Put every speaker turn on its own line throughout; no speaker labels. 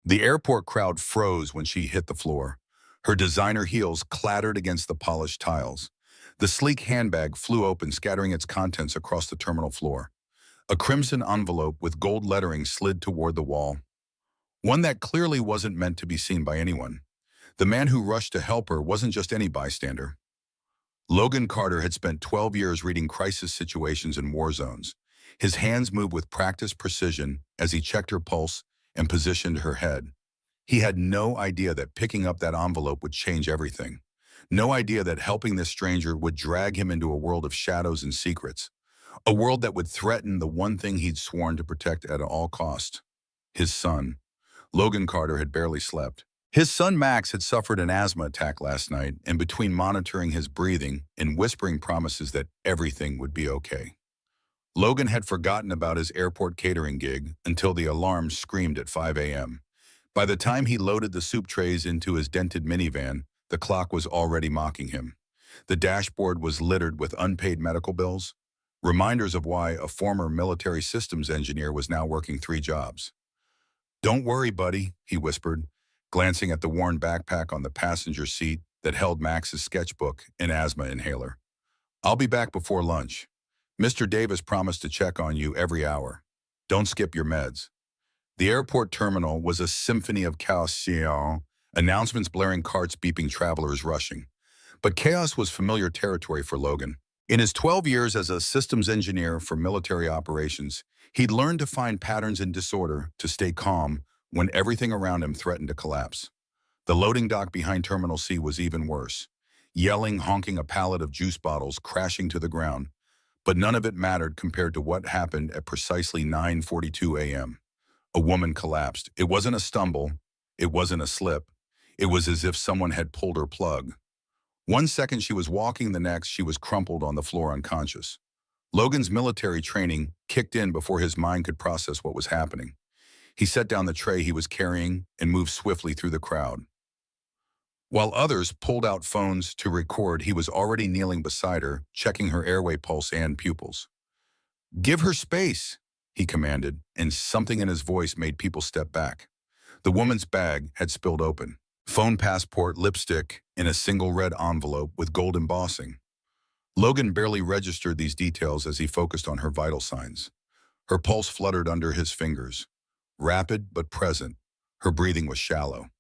The airport crowd froze when she hit the floor. Her designer heels clattered against the polished tiles. The sleek handbag flew open, scattering its contents across the terminal floor. A crimson envelope with gold lettering slid toward the wall, one that clearly wasn't meant to be seen by anyone. The man who rushed to help her wasn't just any bystander. Logan Carter had spent 12 years reading crisis situations in war zones. His hands moved with practiced precision as he checked her pulse and positioned her head. He had no idea that picking up that envelope would change everything. No idea that helping this stranger would drag him into a world of shadows and secrets. A world that would threaten the one thing he'd sworn to protect at all costs: his son. Logan Carter had barely slept. His son Max had suffered an asthma attack last night, and between monitoring his breathing and whispering promises that everything would be okay, Logan had forgotten about his airport catering gig until the alarm screamed at 5 a.m. By the time he loaded the soup trays into his dented minivan, the clock was already mocking him. The dashboard was littered with unpaid medical bills, reminders of why a former military systems engineer was now working 3 jobs. "Don't worry, buddy," he whispered, glancing at the worn backpack on the passenger seat that held Max's sketchbook and asthma inhaler. "I'll be back before lunch. Mr. Davis promised to check on you every hour. Don't skip your meds." The airport terminal was a symphony of chaos, announcements blaring, carts beeping, travelers rushing. But chaos was familiar territory for Logan. In his 12 years as a systems engineer for military operations, he'd learned to find patterns in disorder, to stay calm when everything around him threatened to collapse. The loading dock behind Terminal C was even worse. Yelling, honking, a pallet of juice bottles crashing to the ground. But none of it mattered compared to what happened at precisely 9:42 a.m. A woman collapsed. It wasn't a stumble. It wasn't a slip. It was as if someone had pulled her plug. One second she was walking, the next she was crumpled on the floor unconscious. Logan's military training kicked in before his mind could process what was happening. He set down the tray he was carrying and moved swiftly through the crowd. While others pulled out phones to record, he was already kneeling beside her, checking her airway pulse and pupils. "Give her space," he commanded, and something in his voice made people step back. The woman's bag had spilled open. Phone, passport, lipstick, in a single red envelope with gold embossing. Logan barely registered these details as he focused on her vital signs. Her pulse fluttered under his fingers. Rapid but present, her breathing was shallow.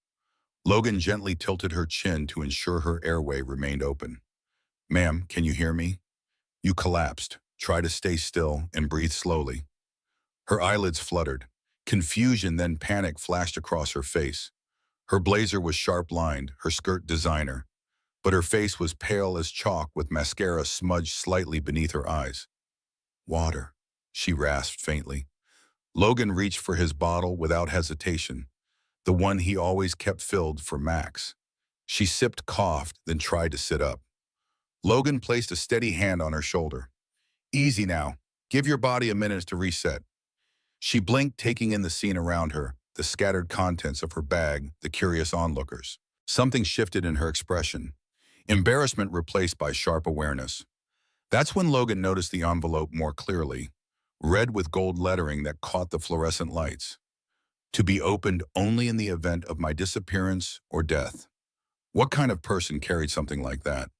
Logan gently tilted her chin to ensure her airway remained open. "Ma'am, can you hear me? You collapsed. Try to stay still and breathe slowly." Her eyelids fluttered. Confusion, then panic flashed across her face. Her blazer was sharp-lined, her skirt designer, but her face was pale as chalk with mascara smudged slightly beneath her eyes. "Water," she rasped faintly. Logan reached for his bottle without hesitation, the one he always kept filled for Max. She sipped, coughed, then tried to sit up. Logan placed a steady hand on her shoulder. "Easy now. Give your body a minute to reset." She blinked, taking in the scene around her, the scattered contents of her bag, the curious onlookers. Something shifted in her expression. Embarrassment replaced by sharp awareness. That's when Logan noticed the envelope more clearly, red with gold lettering that caught the fluorescent lights. "To be opened only in the event of my disappearance or death." What kind of person carried something like that?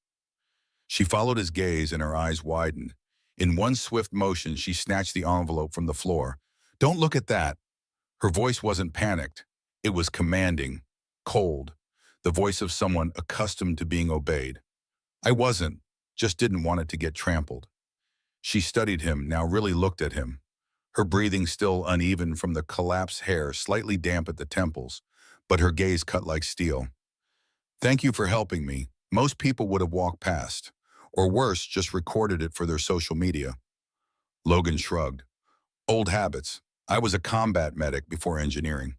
She followed his gaze and her eyes widened. In one swift motion, she snatched the envelope from the floor. "Don't look at that." Her voice wasn't panicked. It was commanding, cold, the voice of someone accustomed to being obeyed. "I wasn't, just didn't want it to get trampled." She studied him, now really looked at him. Her breathing still uneven from the collapsed hair, slightly damp at the temples, but her gaze cut like steel. "Thank you for helping me. Most people would have walked past, or worse, just recorded it for their social media." Logan shrugged. "Old habits. I was a combat medic before engineering.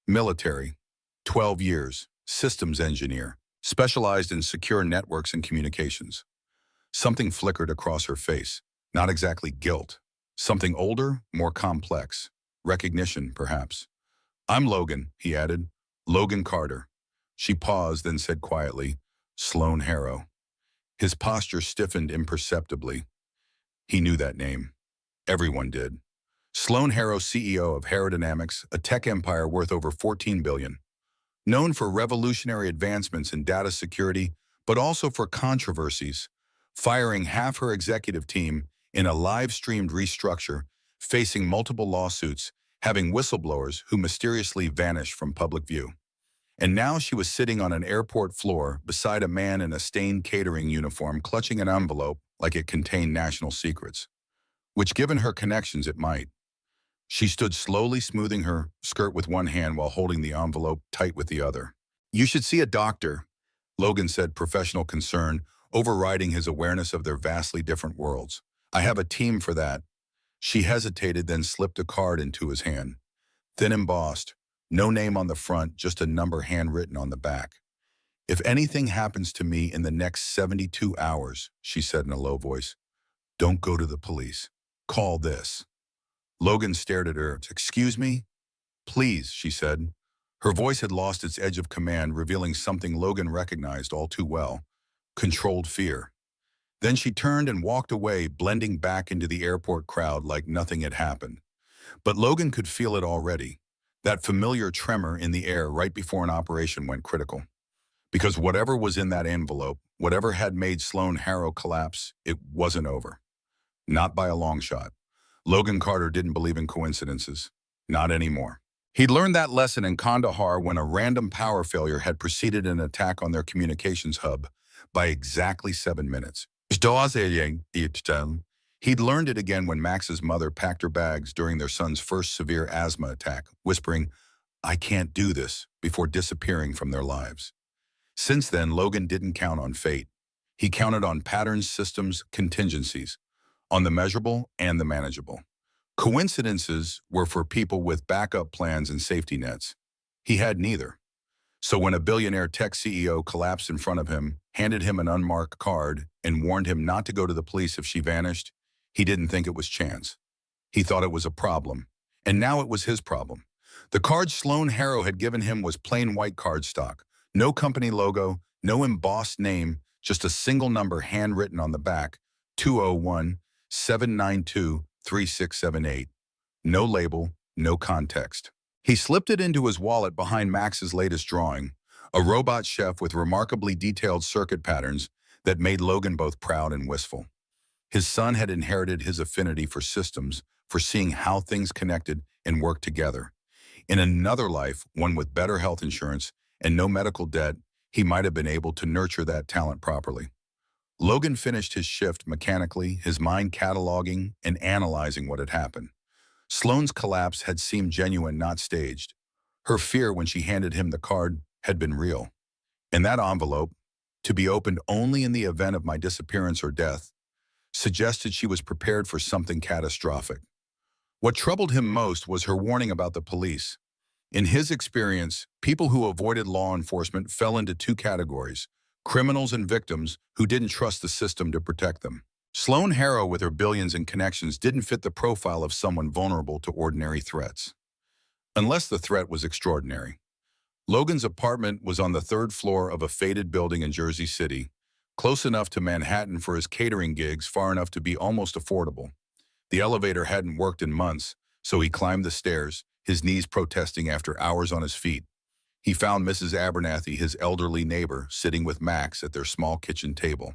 Military. 12 years. Systems engineer. Specialized in secure networks and communications." Something flickered across her face. Not exactly guilt. Something older, more complex. Recognition, perhaps. "I'm Logan," he added. "Logan Carter." She paused, then said quietly, "Sloan Harrow." His posture stiffened imperceptibly. He knew that name. Everyone did. Sloan Harrow, CEO of Aerodynamics, a tech empire worth over $14 billion. Known for revolutionary advancements in data security, but also for controversies, firing half her executive team in a live-streamed restructure, facing multiple lawsuits, having whistleblowers who mysteriously vanished from public view. And now she was sitting on an airport floor beside a man in a stained catering uniform clutching an envelope like it contained national secrets, which given her connections it might. She stood slowly smoothing her skirt with one hand while holding the envelope tight with the other. "You should see a doctor," Logan said, professional concern overriding his awareness of their vastly different worlds. "I have a team for that." She hesitated, then slipped a card into his hand. Thin embossed, no name on the front, just a number handwritten on the back. "If anything happens to me in the next 72 hours, she said in a low voice, "don't go to the police. Call this." Logan stared at her. "Excuse me?" "Please," she said. Her voice had lost its edge of command, revealing something Logan recognized all too well: controlled fear. Then she turned and walked away, blending back into the airport crowd like nothing had happened. But Logan could feel it already, that familiar tremor in the air right before an operation went critical. Because whatever was in that envelope, whatever had made Sloan Harrow collapse, it wasn't over. Not by a long shot. Logan Carter didn't believe in coincidences. Not anymore. He'd learned that lesson in Kandahar when a random power failure had preceded an attack on their communications hub by exactly 7 minutes. He'd learned it again when Max's mother packed her bags during their son's first severe asthma attack, whispering, "I can't do this," before disappearing from their lives. Since then, Logan didn't count on fate. He counted on patterns, systems, contingencies, on the measurable and the manageable. Coincidences were for people with backup plans and safety nets. He had neither. So when a billionaire tech CEO collapsed in front of him, handed him an unmarked card, and warned him not to go to the police if she vanished, he didn't think it was chance. He thought it was a problem. And now it was his problem. The card Sloan Harrow had given him was plain white cardstock. No company logo, no embossed name, just a single number handwritten on the back: 201-792-3678. No label, no context. He slipped it into his wallet behind Max's latest drawing, a robot chef with remarkably detailed circuit patterns that made Logan both proud and wistful. His son had inherited his affinity for systems, for seeing how things connected and worked together. In another life, one with better health insurance and no medical debt, he might have been able to nurture that talent properly. Logan finished his shift mechanically, his mind cataloging and analyzing what had happened. Sloane's collapse had seemed genuine, not staged. Her fear when she handed him the card had been real. And that envelope, to be opened only in the event of my disappearance or death, suggested she was prepared for something catastrophic. What troubled him most was her warning about the police. In his experience, people who avoided law enforcement fell into two categories: criminals and victims who didn't trust the system to protect them. Sloan Harrow, with her billions in connections, didn't fit the profile of someone vulnerable to ordinary threats. Unless the threat was extraordinary. Logan's apartment was on the third floor of a faded building in Jersey City, close enough to Manhattan for his catering gigs, far enough to be almost affordable. The elevator hadn't worked in months, so he climbed the stairs, his knees protesting after hours on his feet. He found Mrs. Abernathy, his elderly neighbor, sitting with Max at their small kitchen table.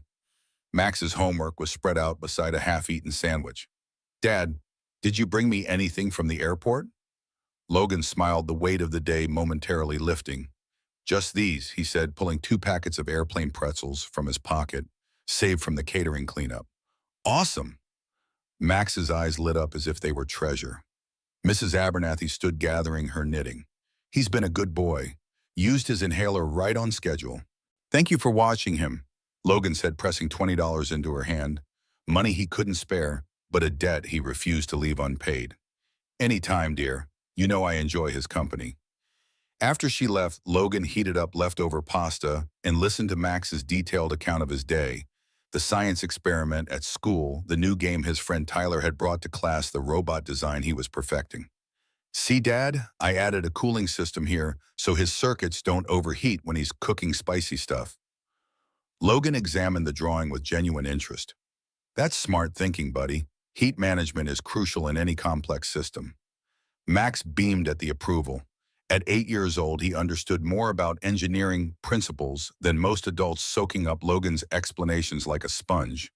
Max's homework was spread out beside a half-eaten sandwich. "Dad, did you bring me anything from the airport?" Logan smiled, the weight of the day momentarily lifting. "Just these," he said, pulling 2 packets of airplane pretzels from his pocket, saved from the catering cleanup. "Awesome!" Max's eyes lit up as if they were treasure. Mrs. Abernathy stood gathering her knitting. "He's been a good boy. Used his inhaler right on schedule." "Thank you for watching him," Logan said, pressing $20 into her hand. Money he couldn't spare, but a debt he refused to leave unpaid. "Any time, dear. You know I enjoy his company." After she left, Logan heated up leftover pasta and listened to Max's detailed account of his day: the science experiment at school, the new game his friend Tyler had brought to class, the robot design he was perfecting. "See, Dad, I added a cooling system here so his circuits don't overheat when he's cooking spicy stuff." Logan examined the drawing with genuine interest. "That's smart thinking, buddy. Heat management is crucial in any complex system. Max beamed at the approval. At 8 years old, he understood more about engineering principles than most adults, soaking up Logan's explanations like a sponge.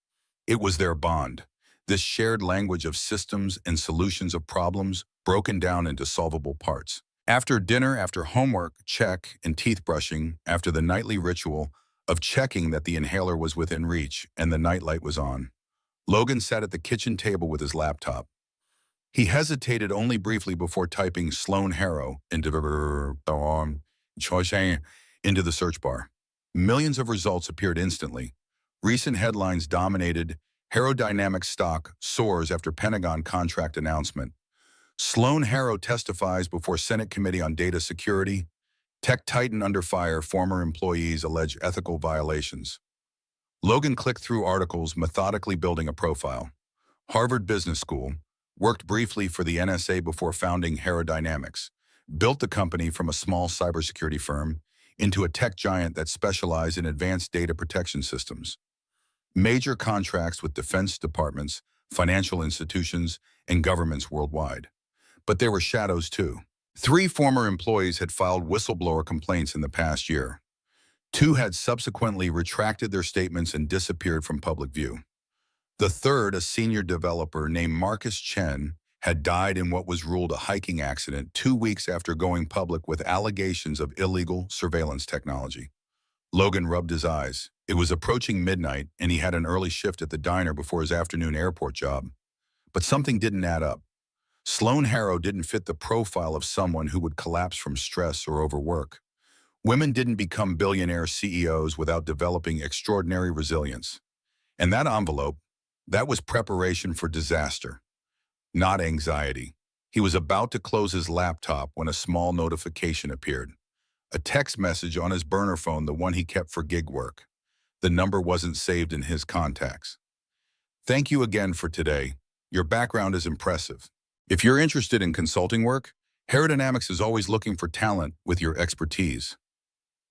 It was their bond, this shared language of systems and solutions of problems broken down into solvable parts. After dinner, after homework, check, and teeth brushing, after the nightly ritual of checking that the inhaler was within reach and the nightlight was on, Logan sat at the kitchen table with his laptop. He hesitated only briefly before typing Sloan Harrow into the search bar. Millions of results appeared instantly. Recent headlines dominated. Harrow stock soars after Pentagon contract announcement. Sloan Harrow testifies before Senate Committee on Data Security. Tech titan under fire, former employees allege ethical violations. Logan clicked through articles, methodically building a profile. Harvard Business School, worked briefly for the NSA before founding Harrow. Built the company from a small cybersecurity firm into a tech giant that specialized in advanced data protection systems. Major contracts with defense departments, financial institutions, and governments worldwide. But there were shadows too. 3 former employees had filed whistleblower complaints in the past year. 2 had subsequently retracted their statements and disappeared from public view. The third, a senior developer named Marcus Chen, had died in what was ruled a hiking accident 2 weeks after going public with allegations of illegal surveillance technology. Logan rubbed his eyes. It was approaching midnight, and he had an early shift at the diner before his afternoon airport job. But something didn't add up. Sloan Harrow didn't fit the profile of someone who would collapse from stress or overwork. Women didn't become billionaire CEOs without developing extraordinary resilience. And that envelope, that was preparation for disaster, not anxiety. He was about to close his laptop when a small notification appeared. A text message on his burner phone, the one he kept for gig work. The number wasn't saved in his contacts. Thank you again for today. Your background is impressive. If you're interested in consulting work, Harrow is always looking for talent with your expertise.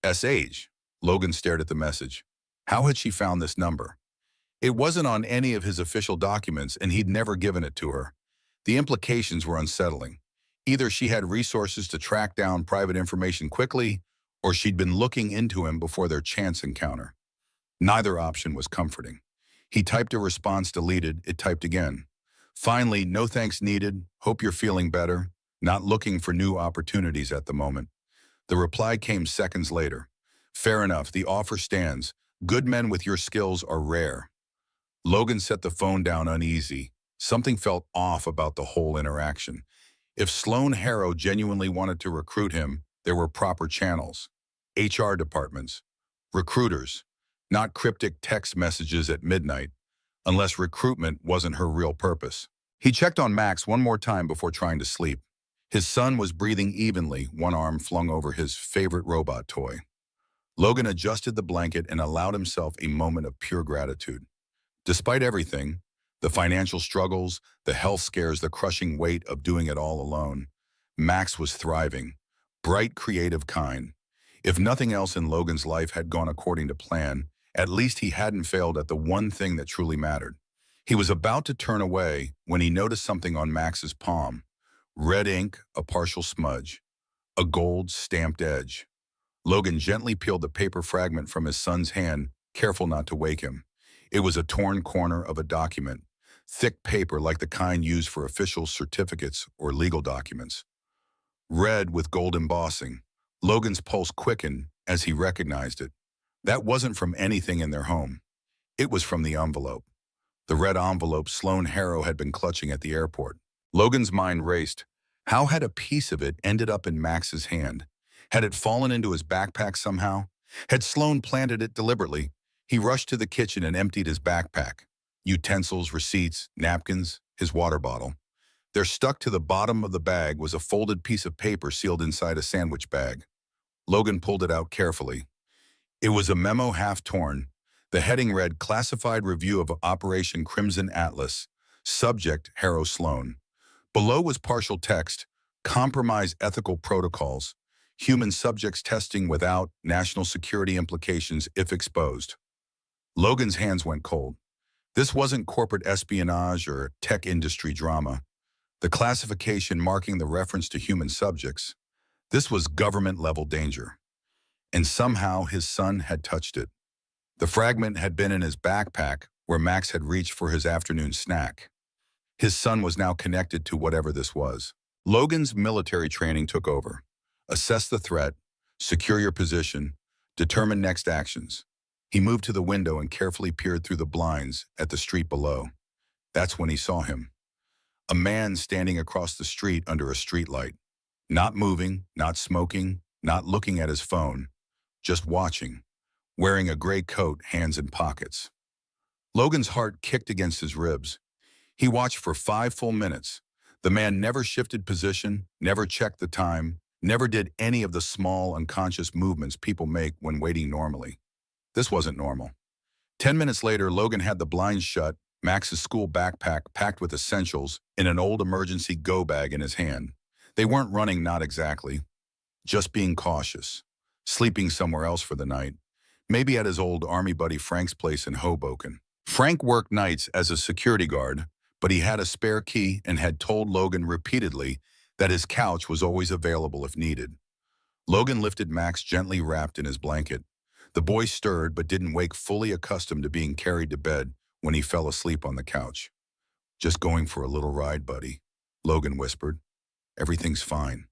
SH. Logan stared at the message. How had she found this number? It wasn't on any of his official documents, and he'd never given it to her. The implications were unsettling. Either she had resources to track down private information quickly, or she'd been looking into him before their chance encounter. Neither option was comforting. He typed a response, deleted, it typed again. Finally, no thanks needed, hope you're feeling better, not looking for new opportunities at the moment. The reply came seconds later. Fair enough, the offer stands. Good men with your skills are rare. Logan set the phone down uneasy. Something felt off about the whole interaction. If Sloan Harrow genuinely wanted to recruit him, there were proper channels. HR departments. Recruiters. Not cryptic text messages at midnight, unless recruitment wasn't her real purpose. He checked on Max one more time before trying to sleep. His son was breathing evenly, one arm flung over his favorite robot toy. Logan adjusted the blanket and allowed himself a moment of pure gratitude. Despite everything, the financial struggles, the health scares, the crushing weight of doing it all alone, Max was thriving. Bright, creative kind. If nothing else in Logan's life had gone according to plan, at least he hadn't failed at the one thing that truly mattered. He was about to turn away when he noticed something on Max's palm. Red ink, a partial smudge. A gold stamped edge. Logan gently peeled the paper fragment from his son's hand, careful not to wake him. It was a torn corner of a document. Thick paper like the kind used for official certificates or legal documents. Red with gold embossing. Logan's pulse quickened as he recognized it. That wasn't from anything in their home. It was from the envelope. The red envelope Sloan Harrow had been clutching at the airport. Logan's mind raced. How had a piece of it ended up in Max's hand? Had it fallen into his backpack somehow? Had Sloan planted it deliberately? He rushed to the kitchen and emptied his backpack. Utensils, receipts, napkins, his water bottle. There stuck to the bottom of the bag was a folded piece of paper sealed inside a sandwich bag. Logan pulled it out carefully. It was a memo half-torn. The heading read, Classified Review of Operation Crimson Atlas. Subject, Harrow Sloan. Below was partial text, Compromise Ethical Protocols. Human subjects testing without national security implications if exposed. Logan's hands went cold. This wasn't corporate espionage or tech industry drama. The classification marking the reference to human subjects. This was government-level danger. And somehow his son had touched it. The fragment had been in his backpack where Max had reached for his afternoon snack. His son was now connected to whatever this was. Logan's military training took over. Assess the threat, secure your position, determine next actions. He moved to the window and carefully peered through the blinds at the street below. That's when he saw him. A man standing across the street under a streetlight. Not moving, not smoking, not looking at his phone. Just watching. Wearing a gray coat, hands in pockets. Logan's heart kicked against his ribs. He watched for 5 full minutes. The man never shifted position, never checked the time, never did any of the small, unconscious movements people make when waiting normally. This wasn't normal. 10 minutes later, Logan had the blinds shut, Max's school backpack packed with essentials, and an old emergency go bag in his hand. They weren't running, not exactly. Just being cautious. Sleeping somewhere else for the night. Maybe at his old army buddy Frank's place in Hoboken. Frank worked nights as a security guard, but he had a spare key and had told Logan repeatedly that his couch was always available if needed. Logan lifted Max gently wrapped in his blanket. The boy stirred but didn't wake, fully accustomed to being carried to bed when he fell asleep on the couch. "Just going for a little ride, buddy," Logan whispered. "Everything's fine."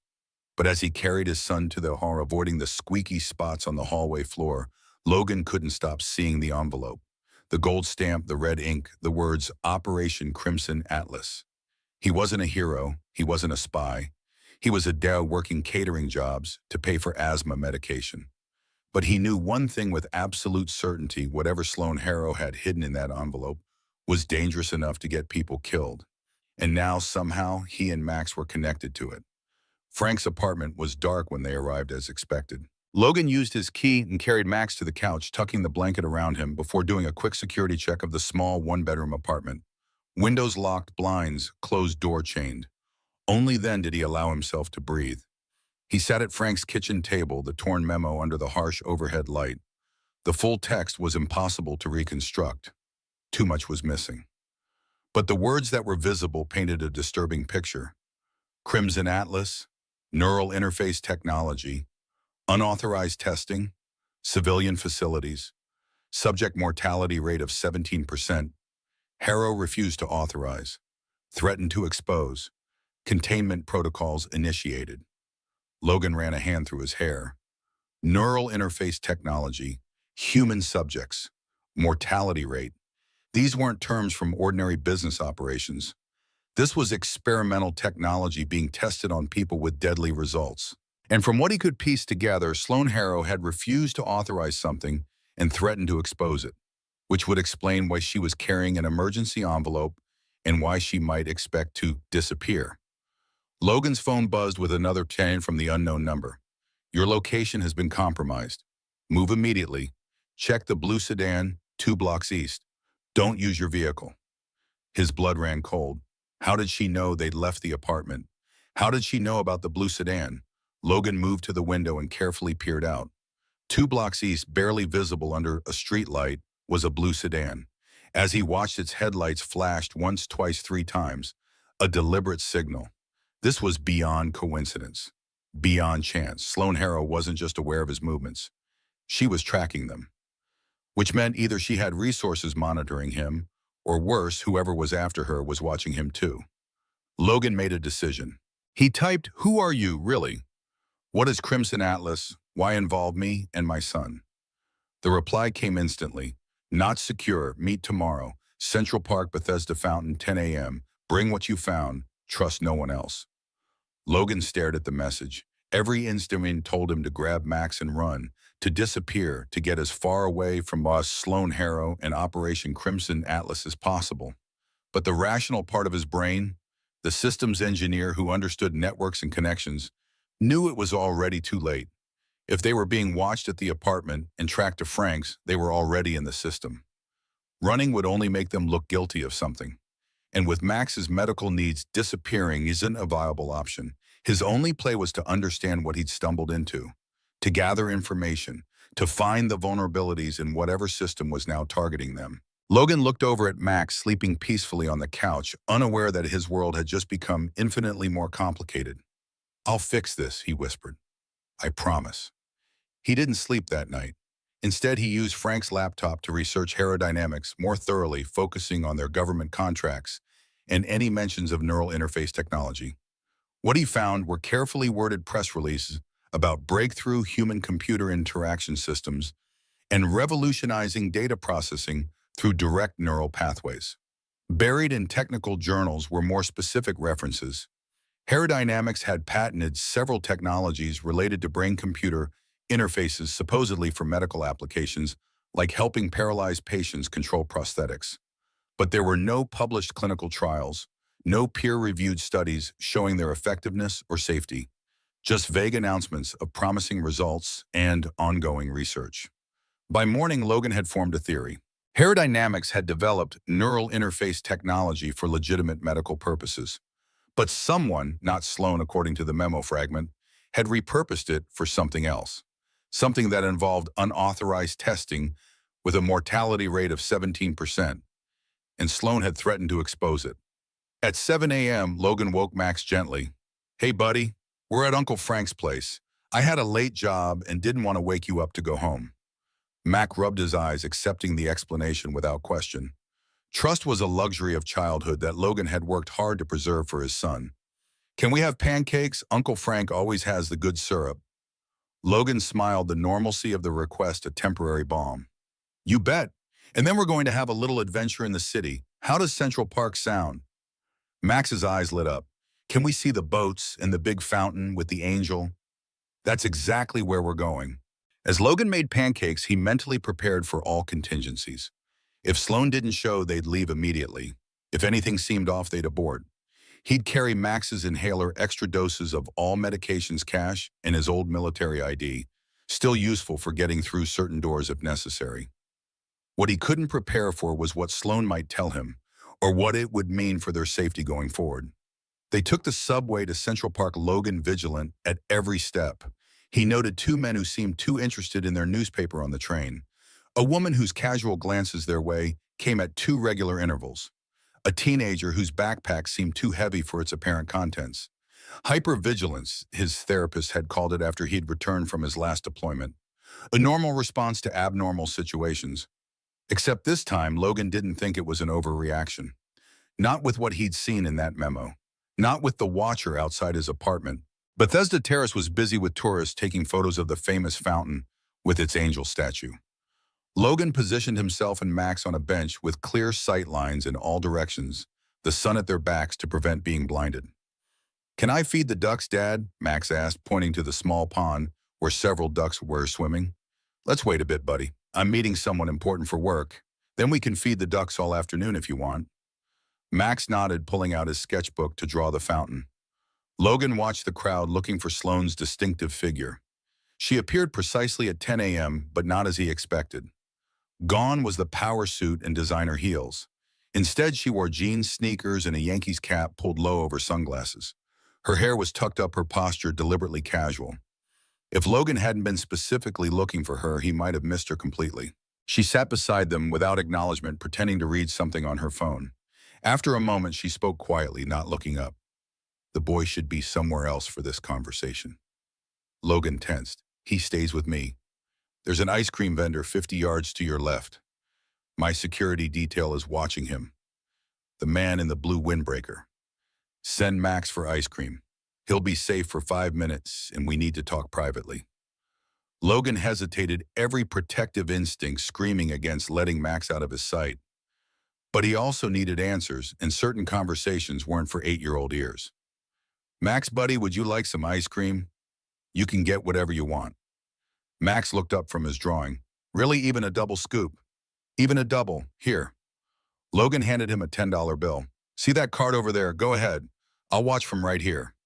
But as he carried his son to the hall, avoiding the squeaky spots on the hallway floor, Logan couldn't stop seeing the envelope. The gold stamp, the red ink, the words Operation Crimson Atlas. He wasn't a hero. He wasn't a spy. He was a dad working catering jobs to pay for asthma medication. But he knew one thing with absolute certainty: whatever Sloan Harrow had hidden in that envelope was dangerous enough to get people killed. And now, somehow, he and Max were connected to it. Frank's apartment was dark when they arrived as expected. Logan used his key and carried Max to the couch, tucking the blanket around him before doing a quick security check of the small one-bedroom apartment. Windows locked, blinds, closed door chained. Only then did he allow himself to breathe. He sat at Frank's kitchen table, the torn memo under the harsh overhead light. The full text was impossible to reconstruct. Too much was missing. But the words that were visible painted a disturbing picture. Crimson Atlas, neural interface technology, unauthorized testing, civilian facilities, subject mortality rate of 17%. Harrow refused to authorize, threatened to expose, containment protocols initiated. Logan ran a hand through his hair. Neural interface technology, human subjects, mortality rate. These weren't terms from ordinary business operations. This was experimental technology being tested on people with deadly results. And from what he could piece together, Sloan Harrow had refused to authorize something and threatened to expose it, which would explain why she was carrying an emergency envelope and why she might expect to disappear. Logan's phone buzzed with another 10 from the unknown number. "Your location has been compromised. Move immediately. Check the blue sedan, 2 blocks east. Don't use your vehicle." His blood ran cold. How did she know they'd left the apartment? How did she know about the blue sedan? Logan moved to the window and carefully peered out. 2 blocks east, barely visible under a street light, was a blue sedan. As he watched, its headlights flashed once, twice, 3 times. A deliberate signal. This was beyond coincidence, beyond chance. Sloan Harrow wasn't just aware of his movements. She was tracking them, which meant either she had resources monitoring him, or worse, whoever was after her was watching him too. Logan made a decision. He typed, "Who are you, really? What is Crimson Atlas? Why involve me and my son?" The reply came instantly. "Not secure. Meet tomorrow. Central Park, Bethesda Fountain, 10 a.m. Bring what you found. Trust no one else." Logan stared at the message. Every instinct told him to grab Max and run, to disappear, to get as far away from Sloan Harrow and Operation Crimson Atlas as possible. But the rational part of his brain, the systems engineer who understood networks and connections, knew it was already too late. If they were being watched at the apartment and tracked to Frank's, they were already in the system. Running would only make them look guilty of something. And with Max's medical needs, disappearing isn't a viable option. His only play was to understand what he'd stumbled into, to gather information, to find the vulnerabilities in whatever system was now targeting them. Logan looked over at Max sleeping peacefully on the couch, unaware that his world had just become infinitely more complicated. "I'll fix this," he whispered. "I promise." He didn't sleep that night. Instead, he used Frank's laptop to research aerodynamics more thoroughly, focusing on their government contracts and any mentions of neural interface technology. What he found were carefully worded press releases about breakthrough human-computer interaction systems and revolutionizing data processing through direct neural pathways. Buried in technical journals were more specific references. Aerodynamics had patented several technologies related to brain-computer interfaces supposedly for medical applications, like helping paralyzed patients control prosthetics. But there were no published clinical trials, no peer-reviewed studies showing their effectiveness or safety, just vague announcements of promising results and ongoing research. By morning, Logan had formed a theory. Aerodynamics had developed neural interface technology for legitimate medical purposes. But someone, not Sloan according to the memo fragment, had repurposed it for something else. Something that involved unauthorized testing with a mortality rate of 17%, and Sloan had threatened to expose it. At 7 a.m., Logan woke Max gently. "Hey, buddy, we're at Uncle Frank's place. I had a late job and didn't want to wake you up to go home." Mac rubbed his eyes, accepting the explanation without question. Trust was a luxury of childhood that Logan had worked hard to preserve for his son. "Can we have pancakes? Uncle Frank always has the good syrup." Logan smiled, the normalcy of the request a temporary balm. "You bet. And then we're going to have a little adventure in the city. How does Central Park sound?" Max's eyes lit up. "Can we see the boats and the big fountain with the angel?" "That's exactly where we're going." As Logan made pancakes, he mentally prepared for all contingencies. If Sloan didn't show, they'd leave immediately. If anything seemed off, they'd abort. He'd carry Max's inhaler, extra doses of all medications, cash, and his old military ID, still useful for getting through certain doors if necessary. What he couldn't prepare for was what Sloan might tell him, or what it would mean for their safety going forward. They took the subway to Central Park, Logan vigilant at every step. He noted two men who seemed too interested in their newspaper on the train. A woman whose casual glances their way came at two regular intervals. A teenager whose backpack seemed too heavy for its apparent contents. Hypervigilance, his therapist had called it after he'd returned from his last deployment. A normal response to abnormal situations. Except this time, Logan didn't think it was an overreaction. Not with what he'd seen in that memo. Not with the watcher outside his apartment. Bethesda Terrace was busy with tourists taking photos of the famous fountain with its angel statue. Logan positioned himself and Max on a bench with clear sight lines in all directions, the sun at their backs to prevent being blinded. "Can I feed the ducks, Dad?" Max asked, pointing to the small pond where several ducks were swimming. "Let's wait a bit, buddy. I'm meeting someone important for work. Then we can feed the ducks all afternoon if you want." Max nodded, pulling out his sketchbook to draw the fountain. Logan watched the crowd looking for Sloane's distinctive figure. She appeared precisely at 10 a.m., but not as he expected. Gone was the power suit and designer heels. Instead, she wore jeans, sneakers, and a Yankees cap pulled low over sunglasses. Her hair was tucked up, her posture deliberately casual. If Logan hadn't been specifically looking for her, he might have missed her completely. She sat beside them without acknowledgement, pretending to read something on her phone. After a moment, she spoke quietly, not looking up. "The boy should be somewhere else for this conversation." Logan tensed. "He stays with me. There's an ice cream vendor 50 yards to your left. My security detail is watching him. The man in the blue windbreaker. Send Max for ice cream. He'll be safe for 5 minutes, and we need to talk privately." Logan hesitated, every protective instinct screaming against letting Max out of his sight. But he also needed answers, and certain conversations weren't for 8-year-old ears. "Max, buddy, would you like some ice cream? You can get whatever you want." Max looked up from his drawing. "Really, even a double scoop?" "Even a double. Here." Logan handed him a $10 bill. "See that card over there? Go ahead. I'll watch from right here."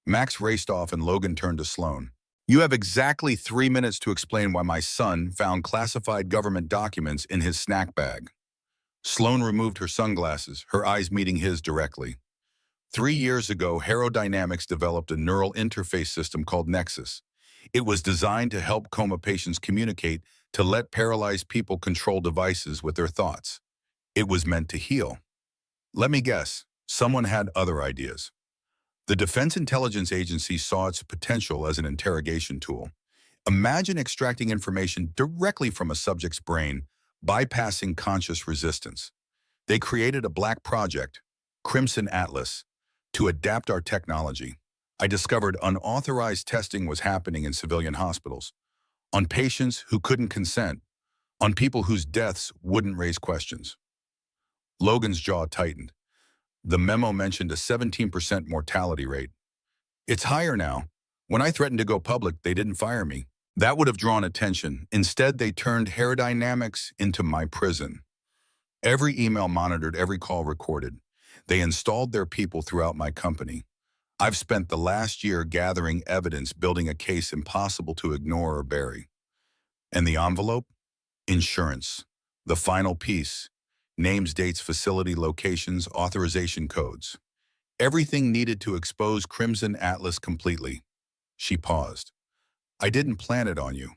Max raced off and Logan turned to Sloan. "You have exactly 3 minutes to explain why my son found classified government documents in his snack bag." Sloan removed her sunglasses, her eyes meeting his directly. 3 years ago, Aerodynamics developed a neural interface system called Nexus. It was designed to help coma patients communicate, to let paralyzed people control devices with their thoughts. It was meant to heal. Let me guess, someone had other ideas. The Defense Intelligence Agency saw its potential as an interrogation tool. Imagine extracting information directly from a subject's brain, bypassing conscious resistance. They created a black project, Crimson Atlas, to adapt our technology. I discovered unauthorized testing was happening in civilian hospitals, on patients who couldn't consent, on people whose deaths wouldn't raise questions. Logan's jaw tightened. The memo mentioned a 17% mortality rate. It's higher now. When I threatened to go public, they didn't fire me. That would have drawn attention. Instead, they turned Aerodynamics into my prison. Every email monitored, every call recorded. They installed their people throughout my company. I've spent the last year gathering evidence, building a case impossible to ignore or bury. And the envelope? Insurance. The final piece. Names, dates, facility, locations, authorization codes. Everything needed to expose Crimson Atlas completely. She paused. I didn't plan it on you.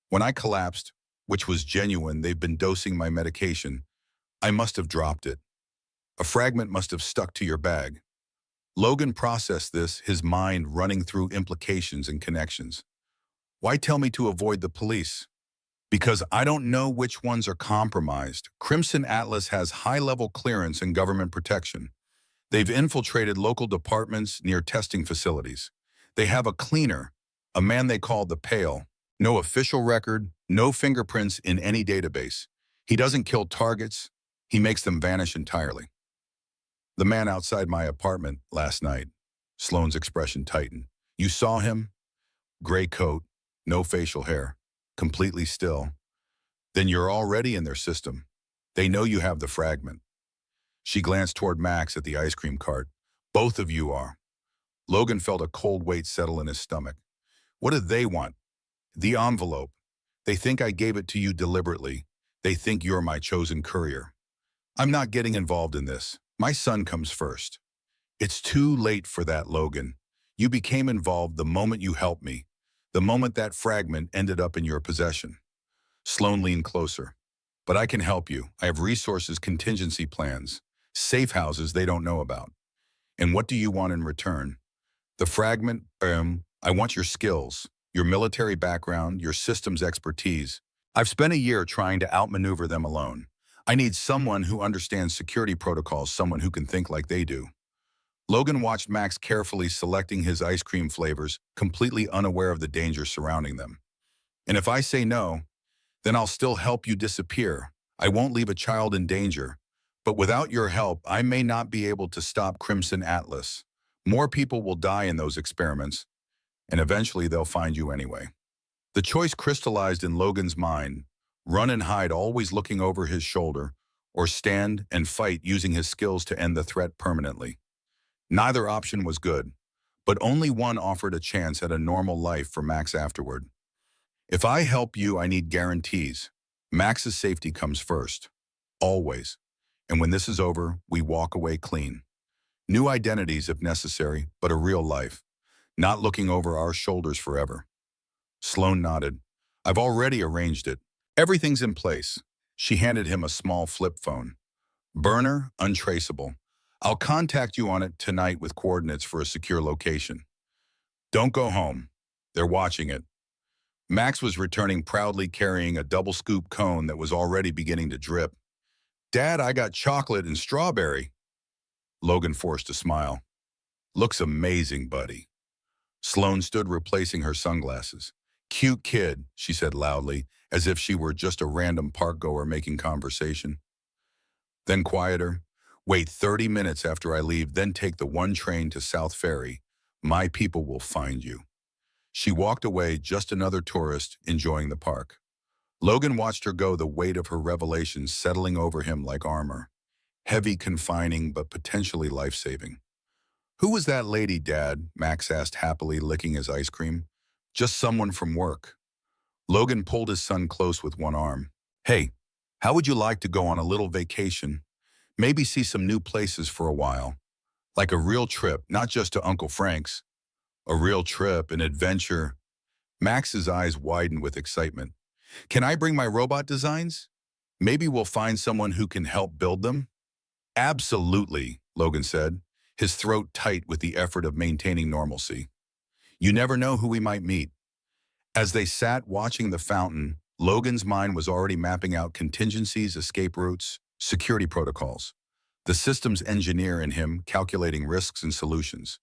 When I collapsed, which was genuine, they've been dosing my medication. I must have dropped it. A fragment must have stuck to your bag. Logan processed this, his mind running through implications and connections. Why tell me to avoid the police? Because I don't know which ones are compromised. Crimson Atlas has high-level clearance and government protection. They've infiltrated local departments near testing facilities. They have a cleaner, a man they call the Pale. No official record, no fingerprints in any database. He doesn't kill targets, he makes them vanish entirely. The man outside my apartment last night. Sloane's expression tightened. You saw him? Gray coat, no facial hair, completely still. Then you're already in their system. They know you have the fragment. She glanced toward Max at the ice cream cart. Both of you are. Logan felt a cold weight settle in his stomach. What do they want? The envelope. They think I gave it to you deliberately. They think you're my chosen courier. I'm not getting involved in this. My son comes first. It's too late for that, Logan. You became involved the moment you helped me, the moment that fragment ended up in your possession. Sloane leaned closer. But I can help you. I have resources, contingency plans, safe houses they don't know about. And what do you want in return? The fragment, I want your skills, your military background, your systems expertise. I've spent a year trying to outmaneuver them alone. I need someone who understands security protocols, someone who can think like they do. Logan watched Max carefully selecting his ice cream flavors, completely unaware of the danger surrounding them. And if I say no, then I'll still help you disappear. I won't leave a child in danger. But without your help, I may not be able to stop Crimson Atlas. More people will die in those experiments, and eventually they'll find you anyway. The choice crystallized in Logan's mind: run and hide, always looking over his shoulder, or stand and fight using his skills to end the threat permanently. Neither option was good, but only one offered a chance at a normal life for Max afterward. If I help you, I need guarantees. Max's safety comes first. Always. And when this is over, we walk away clean. New identities if necessary, but a real life. Not looking over our shoulders forever. Sloane nodded. I've already arranged it. Everything's in place. She handed him a small flip phone. Burner, untraceable. I'll contact you on it tonight with coordinates for a secure location. Don't go home. They're watching it. Max was returning proudly, carrying a double-scoop cone that was already beginning to drip. Dad, I got chocolate and strawberry. Logan forced a smile. Looks amazing, buddy. Sloane stood replacing her sunglasses. Cute kid, she said loudly, as if she were just a random park-goer making conversation. Then quieter. Wait 30 minutes after I leave, then take the one train to South Ferry. My people will find you. She walked away, just another tourist enjoying the park. Logan watched her go, the weight of her revelations settling over him like armor. Heavy, confining, but potentially life-saving. Who was that lady, Dad? Max asked happily, licking his ice cream. Just someone from work. Logan pulled his son close with one arm. Hey, how would you like to go on a little vacation? Maybe see some new places for a while. Like a real trip, not just to Uncle Frank's. A real trip, an adventure. Max's eyes widened with excitement. Can I bring my robot designs? Maybe we'll find someone who can help build them? Absolutely, Logan said, his throat tight with the effort of maintaining normalcy. You never know who we might meet. As they sat watching the fountain, Logan's mind was already mapping out contingencies, escape routes, security protocols. The systems engineer in him calculating risks and solutions.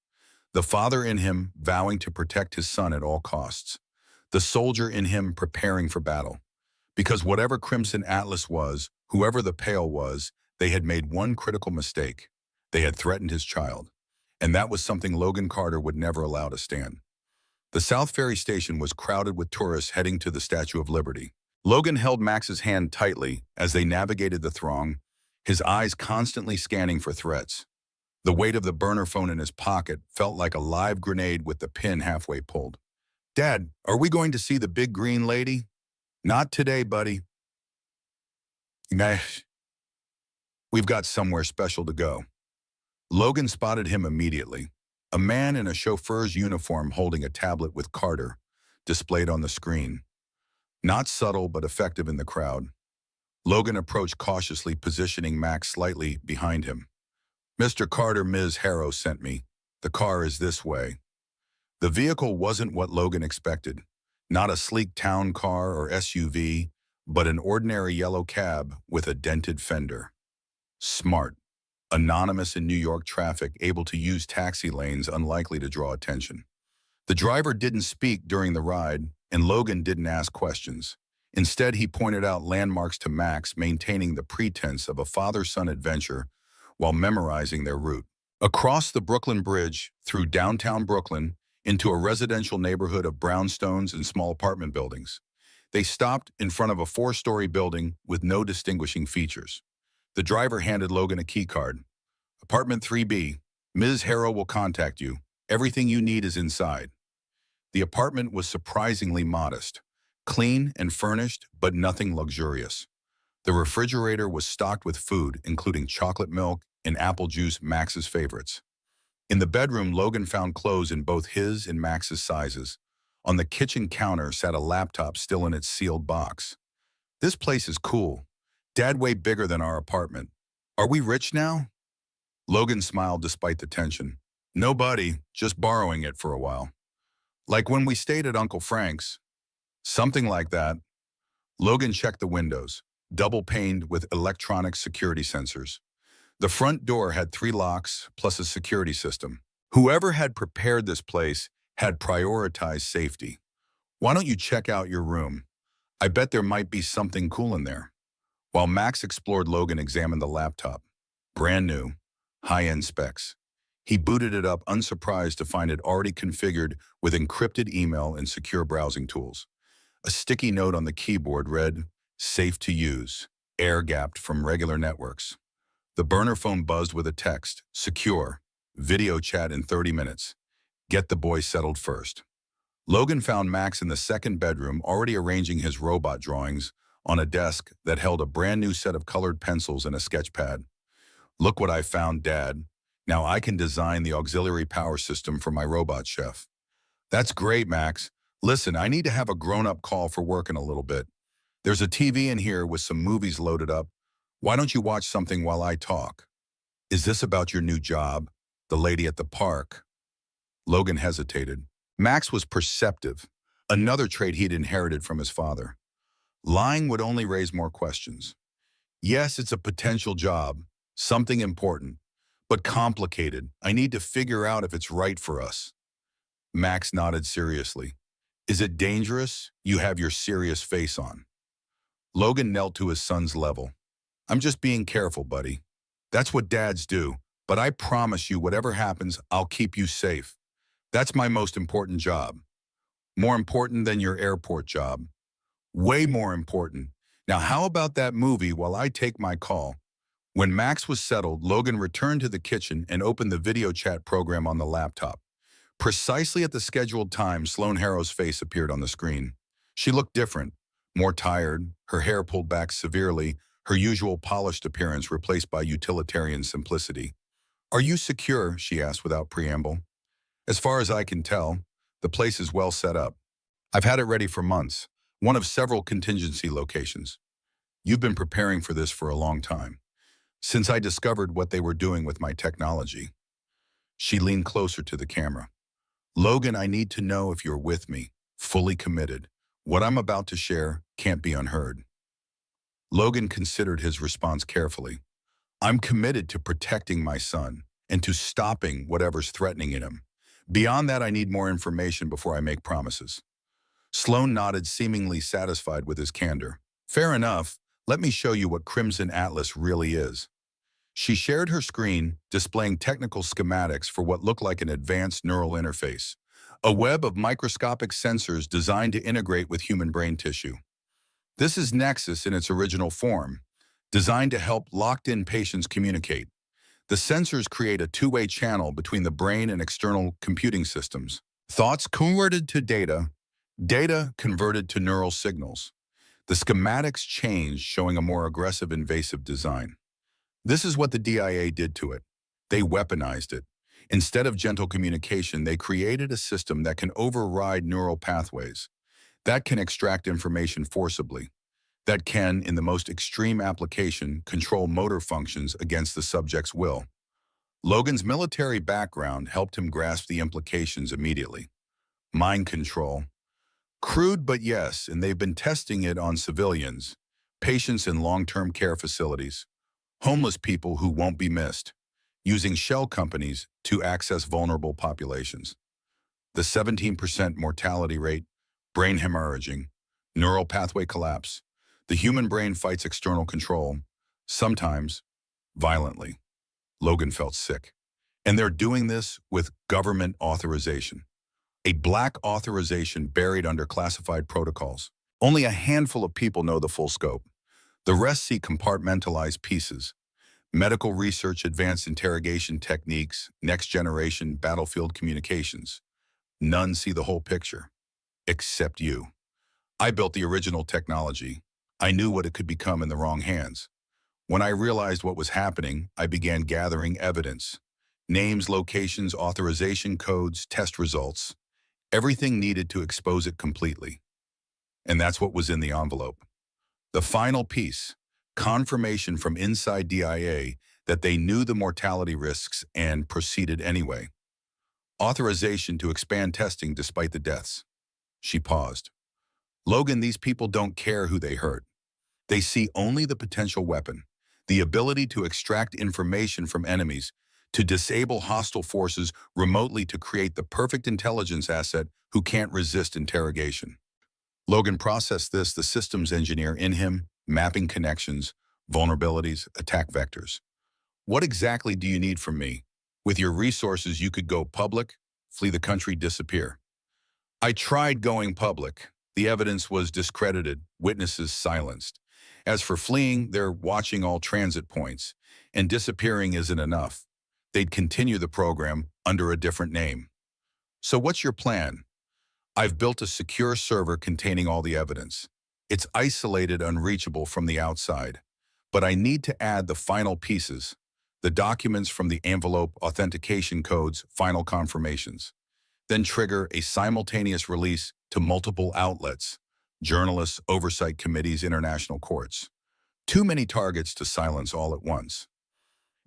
The father in him vowing to protect his son at all costs. The soldier in him preparing for battle. Because whatever Crimson Atlas was, whoever the Pale was, they had made one critical mistake. They had threatened his child. And that was something Logan Carter would never allow to stand. The South Ferry Station was crowded with tourists heading to the Statue of Liberty. Logan held Max's hand tightly as they navigated the throng, his eyes constantly scanning for threats. The weight of the burner phone in his pocket felt like a live grenade with the pin halfway pulled. Dad, are we going to see the big green lady? Not today, buddy. Nah, we've got somewhere special to go. Logan spotted him immediately. A man in a chauffeur's uniform holding a tablet with Carter, displayed on the screen. Not subtle but effective in the crowd. Logan approached cautiously, positioning Max slightly behind him. Mr. Carter, Ms. Harrow sent me. The car is this way. The vehicle wasn't what Logan expected. Not a sleek town car or SUV, but an ordinary yellow cab with a dented fender. Smart. Anonymous in New York traffic, able to use taxi lanes unlikely to draw attention. The driver didn't speak during the ride, and Logan didn't ask questions. Instead, he pointed out landmarks to Max, maintaining the pretense of a father-son adventure while memorizing their route. Across the Brooklyn Bridge, through downtown Brooklyn, into a residential neighborhood of brownstones and small apartment buildings. They stopped in front of a 4-story building with no distinguishing features. The driver handed Logan a key card. Apartment 3B. Ms. Harrow will contact you. Everything you need is inside. The apartment was surprisingly modest. Clean and furnished, but nothing luxurious. The refrigerator was stocked with food, including chocolate milk and apple juice, Max's favorites. In the bedroom, Logan found clothes in both his and Max's sizes. On the kitchen counter sat a laptop still in its sealed box. This place is cool. Dad, way bigger than our apartment. Are we rich now? Logan smiled despite the tension. Nobody, just borrowing it for a while. Like when we stayed at Uncle Frank's. Something like that. Logan checked the windows, double-paned with electronic security sensors. The front door had 3 locks plus a security system. Whoever had prepared this place had prioritized safety. Why don't you check out your room? I bet there might be something cool in there. While Max explored, Logan examined the laptop. Brand new, high-end specs. He booted it up, unsurprised to find it already configured with encrypted email and secure browsing tools. A sticky note on the keyboard read, "Safe to use, air-gapped from regular networks." The burner phone buzzed with a text, "Secure, video chat in 30 minutes. Get the boy settled first." Logan found Max in the second bedroom, already arranging his robot drawings on a desk that held a brand new set of colored pencils and a sketch pad. "Look what I found, Dad. Now I can design the auxiliary power system for my robot chef." "That's great, Max. Listen, I need to have a grown-up call for work in a little bit. There's a TV in here with some movies loaded up. Why don't you watch something while I talk?" "Is this about your new job? The lady at the park?" Logan hesitated. Max was perceptive, another trait he'd inherited from his father. Lying would only raise more questions. "Yes, it's a potential job, something important, but complicated. I need to figure out if it's right for us." Max nodded seriously. "Is it dangerous? You have your serious face on." Logan knelt to his son's level. "I'm just being careful, buddy. That's what dads do, but I promise you whatever happens, I'll keep you safe. That's my most important job. More important than your airport job. Way more important. Now how about that movie while I take my call?" When Max was settled, Logan returned to the kitchen and opened the video chat program on the laptop. Precisely at the scheduled time, Sloane Harrow's face appeared on the screen. She looked different, more tired, her hair pulled back severely, her usual polished appearance replaced by utilitarian simplicity. "Are you secure?" she asked without preamble. "As far as I can tell, the place is well set up. I've had it ready for months, one of several contingency locations." You've been preparing for this for a long time. Since I discovered what they were doing with my technology. She leaned closer to the camera. Logan, I need to know if you're with me, fully committed. What I'm about to share can't be unheard. Logan considered his response carefully. I'm committed to protecting my son and to stopping whatever's threatening him. Beyond that, I need more information before I make promises. Sloan nodded, seemingly satisfied with his candor. Fair enough. Let me show you what Crimson Atlas really is. She shared her screen, displaying technical schematics for what looked like an advanced neural interface, a web of microscopic sensors designed to integrate with human brain tissue. This is Nexus in its original form, designed to help locked-in patients communicate. The sensors create a two-way channel between the brain and external computing systems. Thoughts converted to data, data converted to neural signals. The schematics changed, showing a more aggressive, invasive design. This is what the DIA did to it. They weaponized it. Instead of gentle communication, they created a system that can override neural pathways, that can extract information forcibly, that can, in the most extreme application, control motor functions against the subject's will. Logan's military background helped him grasp the implications immediately. Mind control. Crude, but yes, and they've been testing it on civilians, patients in long-term care facilities, homeless people who won't be missed, using shell companies to access vulnerable populations. The 17% mortality rate, brain hemorrhaging, neural pathway collapse. The human brain fights external control, sometimes violently. Logan felt sick. And they're doing this with government authorization. A black authorization buried under classified protocols. Only a handful of people know the full scope. The rest see compartmentalized pieces. Medical research, advanced interrogation techniques, next-generation battlefield communications. None see the whole picture, except you. I built the original technology. I knew what it could become in the wrong hands. When I realized what was happening, I began gathering evidence. Names, locations, authorization codes, test results. Everything needed to expose it completely. And that's what was in the envelope. The final piece, confirmation from inside DIA that they knew the mortality risks and proceeded anyway. Authorization to expand testing despite the deaths. She paused. Logan, these people don't care who they hurt. They see only the potential weapon, the ability to extract information from enemies, to disable hostile forces remotely, to create the perfect intelligence asset who can't resist interrogation. Logan processed this, the systems engineer in him, mapping connections, vulnerabilities, attack vectors. What exactly do you need from me? With your resources, you could go public, flee the country, disappear. I tried going public. The evidence was discredited, witnesses silenced. As for fleeing, they're watching all transit points, and disappearing isn't enough. They'd continue the program under a different name. So what's your plan? I've built a secure server containing all the evidence. It's isolated, unreachable from the outside. But I need to add the final pieces, the documents from the envelope, authentication codes, final confirmations. Then trigger a simultaneous release to multiple outlets, journalists, oversight committees, international courts. Too many targets to silence all at once.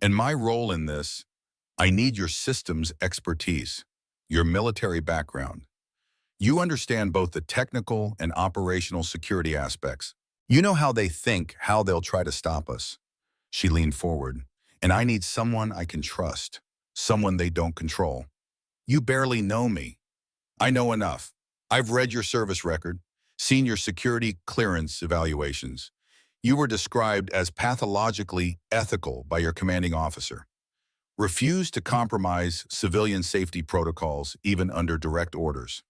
And my role in this, I need your systems expertise, your military background. You understand both the technical and operational security aspects. You know how they think, how they'll try to stop us. She leaned forward. And I need someone I can trust, someone they don't control. You barely know me. I know enough. I've read your service record, seen your security clearance evaluations. You were described as pathologically ethical by your commanding officer. Refused to compromise civilian safety protocols even under direct orders.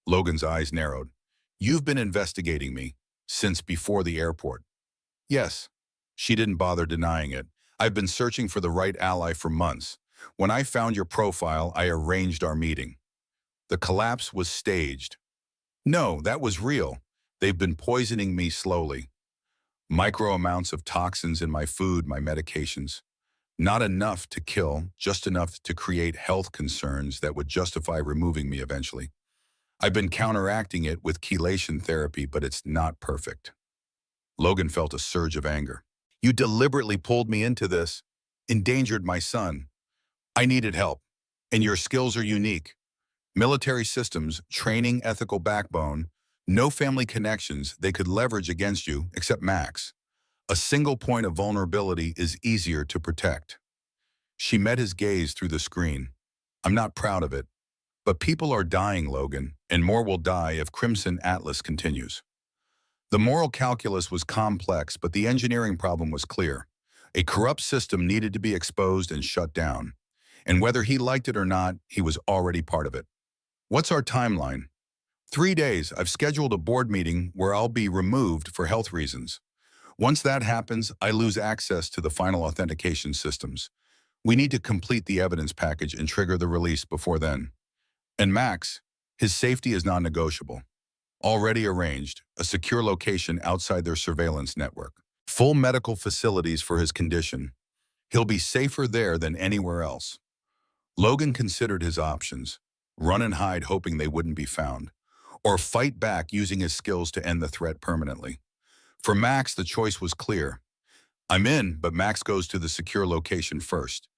Logan's eyes narrowed. You've been investigating me since before the airport. Yes. She didn't bother denying it. I've been searching for the right ally for months. When I found your profile, I arranged our meeting. The collapse was staged. No, that was real. They've been poisoning me slowly. Micro amounts of toxins in my food, my medications. Not enough to kill, just enough to create health concerns that would justify removing me eventually. I've been counteracting it with chelation therapy, but it's not perfect. Logan felt a surge of anger. You deliberately pulled me into this, endangered my son. I needed help, and your skills are unique. Military systems, training, ethical backbone, no family connections they could leverage against you except Max. A single point of vulnerability is easier to protect. She met his gaze through the screen. I'm not proud of it, but people are dying, Logan, and more will die if Crimson Atlas continues. The moral calculus was complex, but the engineering problem was clear. A corrupt system needed to be exposed and shut down. And whether he liked it or not, he was already part of it. What's our timeline? 3 days. I've scheduled a board meeting where I'll be removed for health reasons. Once that happens, I lose access to the final authentication systems. We need to complete the evidence package and trigger the release before then. And Max, his safety is non-negotiable. Already arranged, a secure location outside their surveillance network. Full medical facilities for his condition. He'll be safer there than anywhere else. Logan considered his options. Run and hide hoping they wouldn't be found. Or fight back using his skills to end the threat permanently. For Max, the choice was clear. I'm in, but Max goes to the secure location first.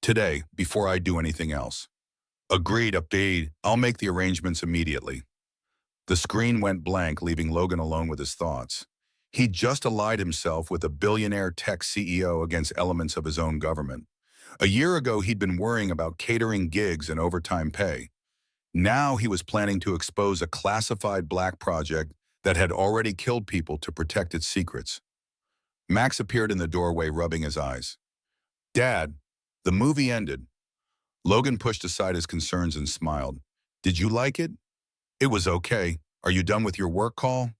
Today, before I do anything else. Agreed, update. I'll make the arrangements immediately. The screen went blank, leaving Logan alone with his thoughts. He'd just allied himself with a billionaire tech CEO against elements of his own government. A year ago, he'd been worrying about catering gigs and overtime pay. Now he was planning to expose a classified black project that had already killed people to protect its secrets. Max appeared in the doorway, rubbing his eyes. Dad, the movie ended. Logan pushed aside his concerns and smiled. Did you like it? It was okay. Are you done with your work call?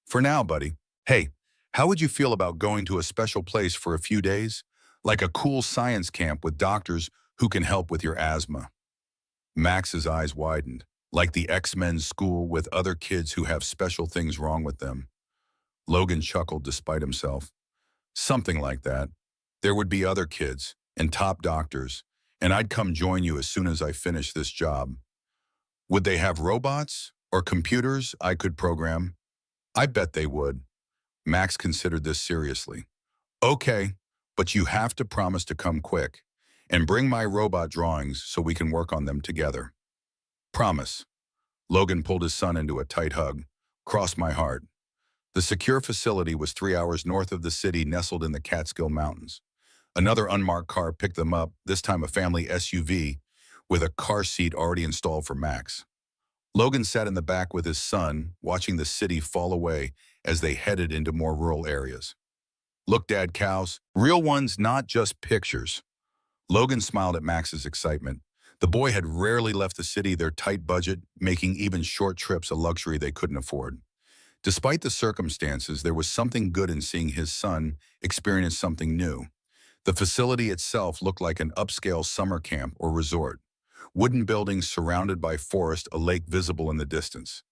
For now, buddy. Hey, how would you feel about going to a special place for a few days? Like a cool science camp with doctors who can help with your asthma. Max's eyes widened, like the X-Men school with other kids who have special things wrong with them. Logan chuckled despite himself. Something like that. There would be other kids and top doctors, and I'd come join you as soon as I finish this job. Would they have robots or computers I could program? I bet they would. Max considered this seriously. Okay, but you have to promise to come quick and bring my robot drawings so we can work on them together. Promise. Logan pulled his son into a tight hug. Cross my heart. The secure facility was 3 hours north of the city, nestled in the Catskill Mountains. Another unmarked car picked them up, this time a family SUV, with a car seat already installed for Max. Logan sat in the back with his son, watching the city fall away as they headed into more rural areas. Look, Dad, cows. Real ones, not just pictures. Logan smiled at Max's excitement. The boy had rarely left the city, their tight budget, making even short trips a luxury they couldn't afford. Despite the circumstances, there was something good in seeing his son experience something new. The facility itself looked like an upscale summer camp or resort. Wooden buildings surrounded by forest, a lake visible in the distance.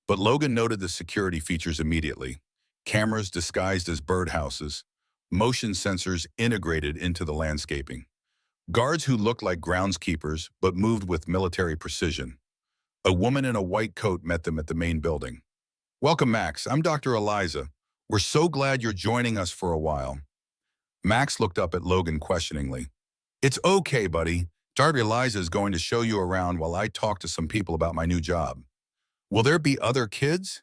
But Logan noted the security features immediately. Cameras disguised as birdhouses, motion sensors integrated into the landscaping. Guards who looked like groundskeepers but moved with military precision. A woman in a white coat met them at the main building. Welcome, Max. I'm Dr. Eliza. We're so glad you're joining us for a while. Max looked up at Logan questioningly. It's okay, buddy. Dr. Eliza is going to show you around while I talk to some people about my new job. Will there be other kids?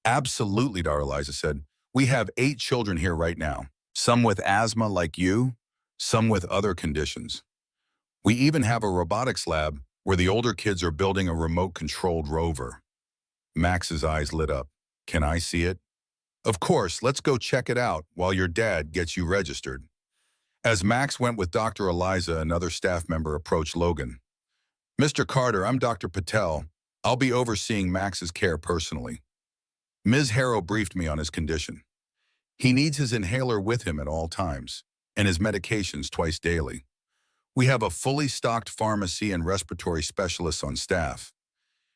Absolutely, Dr. Eliza said. We have 8 children here right now. Some with asthma like you, some with other conditions. We even have a robotics lab where the older kids are building a remote-controlled rover. Max's eyes lit up. Can I see it? Of course, let's go check it out while your dad gets you registered. As Max went with Dr. Eliza, another staff member approached Logan. Mr. Carter, I'm Dr. Patel. I'll be overseeing Max's care personally. Ms. Harrow briefed me on his condition. He needs his inhaler with him at all times, and his medications twice daily. We have a fully stocked pharmacy and respiratory specialists on staff.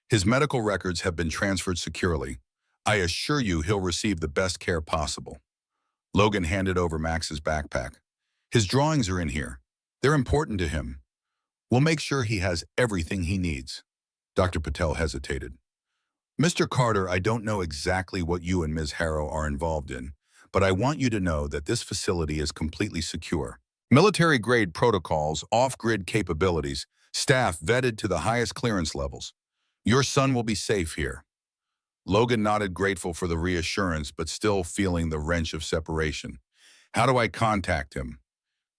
His medical records have been transferred securely. I assure you he'll receive the best care possible. Logan handed over Max's backpack. His drawings are in here. They're important to him. We'll make sure he has everything he needs. Dr. Patel hesitated. Mr. Carter, I don't know exactly what you and Ms. Harrow are involved in, but I want you to know that this facility is completely secure. Military-grade protocols, off-grid capabilities, staff vetted to the highest clearance levels. Your son will be safe here. Logan nodded, grateful for the reassurance, but still feeling the wrench of separation. How do I contact him?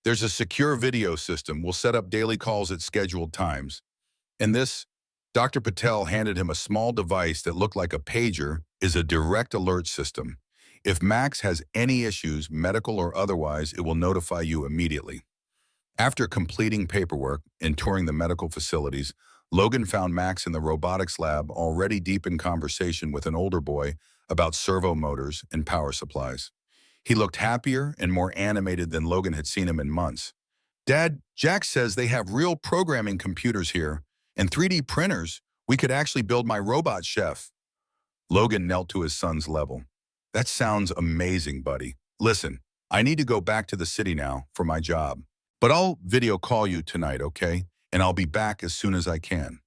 There's a secure video system. We'll set up daily calls at scheduled times. And this, Dr. Patel handed him a small device that looked like a pager, is a direct alert system. If Max has any issues, medical or otherwise, it will notify you immediately. After completing paperwork and touring the medical facilities, Logan found Max in the robotics lab, already deep in conversation with an older boy about servo motors and power supplies. He looked happier and more animated than Logan had seen him in months. Dad, Jack says they have real programming computers here and 3D printers. We could actually build my robot chef. Logan knelt to his son's level. That sounds amazing, buddy. Listen, I need to go back to the city now for my job. But I'll video call you tonight, okay? And I'll be back as soon as I can.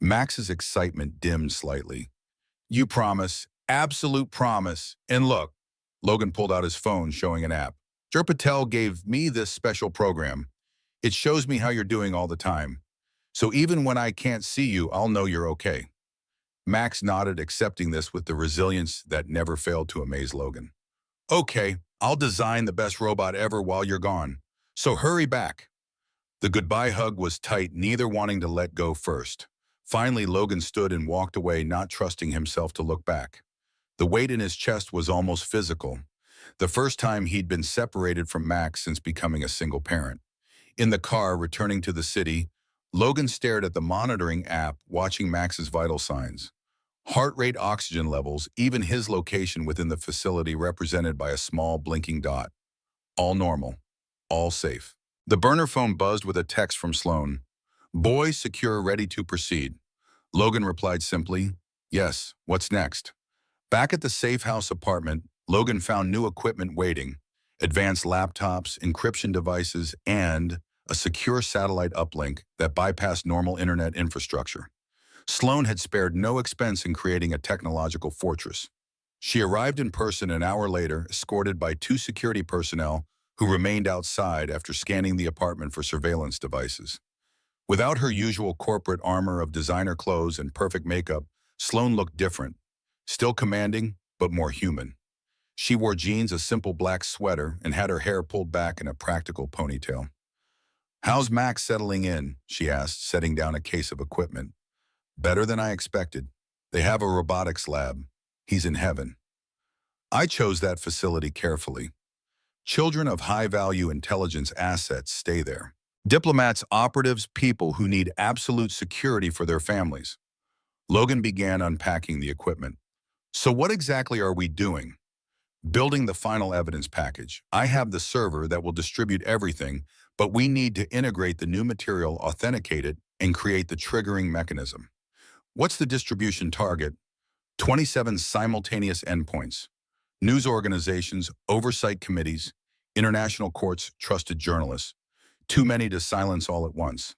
Max's excitement dimmed slightly. You promise? Absolute promise. And look, Logan pulled out his phone, showing an app. Dr. Patel gave me this special program. It shows me how you're doing all the time. So even when I can't see you, I'll know you're okay. Max nodded, accepting this with the resilience that never failed to amaze Logan. Okay, I'll design the best robot ever while you're gone. So hurry back. The goodbye hug was tight, neither wanting to let go first. Finally, Logan stood and walked away, not trusting himself to look back. The weight in his chest was almost physical. The first time he'd been separated from Max since becoming a single parent. In the car, returning to the city, Logan stared at the monitoring app, watching Max's vital signs. Heart rate, oxygen levels, even his location within the facility represented by a small blinking dot. All normal. All safe. The burner phone buzzed with a text from Sloan. Boy, secure, ready to proceed. Logan replied simply, yes, what's next? Back at the safe house apartment, Logan found new equipment waiting, advanced laptops, encryption devices, and a secure satellite uplink that bypassed normal internet infrastructure. Sloan had spared no expense in creating a technological fortress. She arrived in person an hour later, escorted by 2 security personnel who remained outside after scanning the apartment for surveillance devices. Without her usual corporate armor of designer clothes and perfect makeup, Sloan looked different, still commanding, but more human. She wore jeans, a simple black sweater, and had her hair pulled back in a practical ponytail. How's Max settling in? She asked, setting down a case of equipment. Better than I expected. They have a robotics lab. He's in heaven. I chose that facility carefully. Children of high-value intelligence assets stay there. Diplomats, operatives, people who need absolute security for their families. Logan began unpacking the equipment. So what exactly are we doing? Building the final evidence package. I have the server that will distribute everything, but we need to integrate the new material, authenticate it, and create the triggering mechanism. What's the distribution target? 27 simultaneous endpoints. News organizations, oversight committees, international courts, trusted journalists. Too many to silence all at once.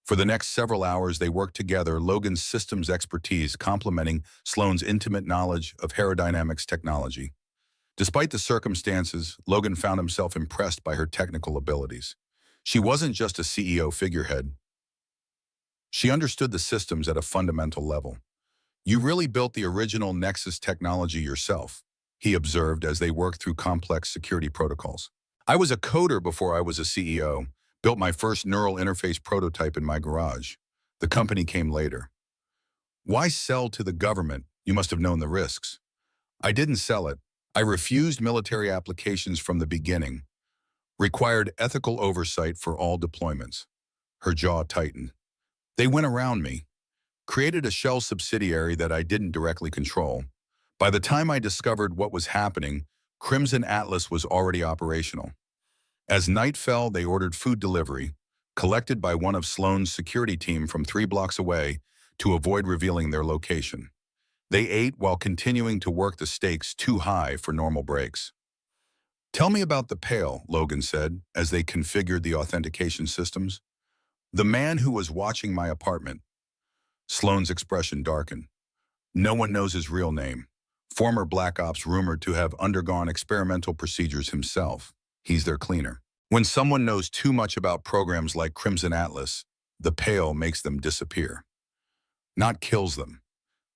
For the next several hours, they worked together, Logan's systems expertise complementing Sloan's intimate knowledge of aerodynamics technology. Despite the circumstances, Logan found himself impressed by her technical abilities. She wasn't just a CEO figurehead. She understood the systems at a fundamental level. You really built the original Nexus technology yourself, he observed as they worked through complex security protocols. I was a coder before I was a CEO, built my first neural interface prototype in my garage. The company came later. Why sell to the government? You must have known the risks. I didn't sell it. I refused military applications from the beginning. Required ethical oversight for all deployments. Her jaw tightened. They went around me. Created a shell subsidiary that I didn't directly control. By the time I discovered what was happening, Crimson Atlas was already operational. As night fell, they ordered food delivery, collected by one of Sloan's security team from 3 blocks away to avoid revealing their location. They ate while continuing to work the stakes too high for normal breaks. Tell me about the Pale, Logan said, as they configured the authentication systems. The man who was watching my apartment. Sloan's expression darkened. No one knows his real name. Former Black Ops rumored to have undergone experimental procedures himself. He's their cleaner. When someone knows too much about programs like Crimson Atlas, the pale makes them disappear. Not kills them.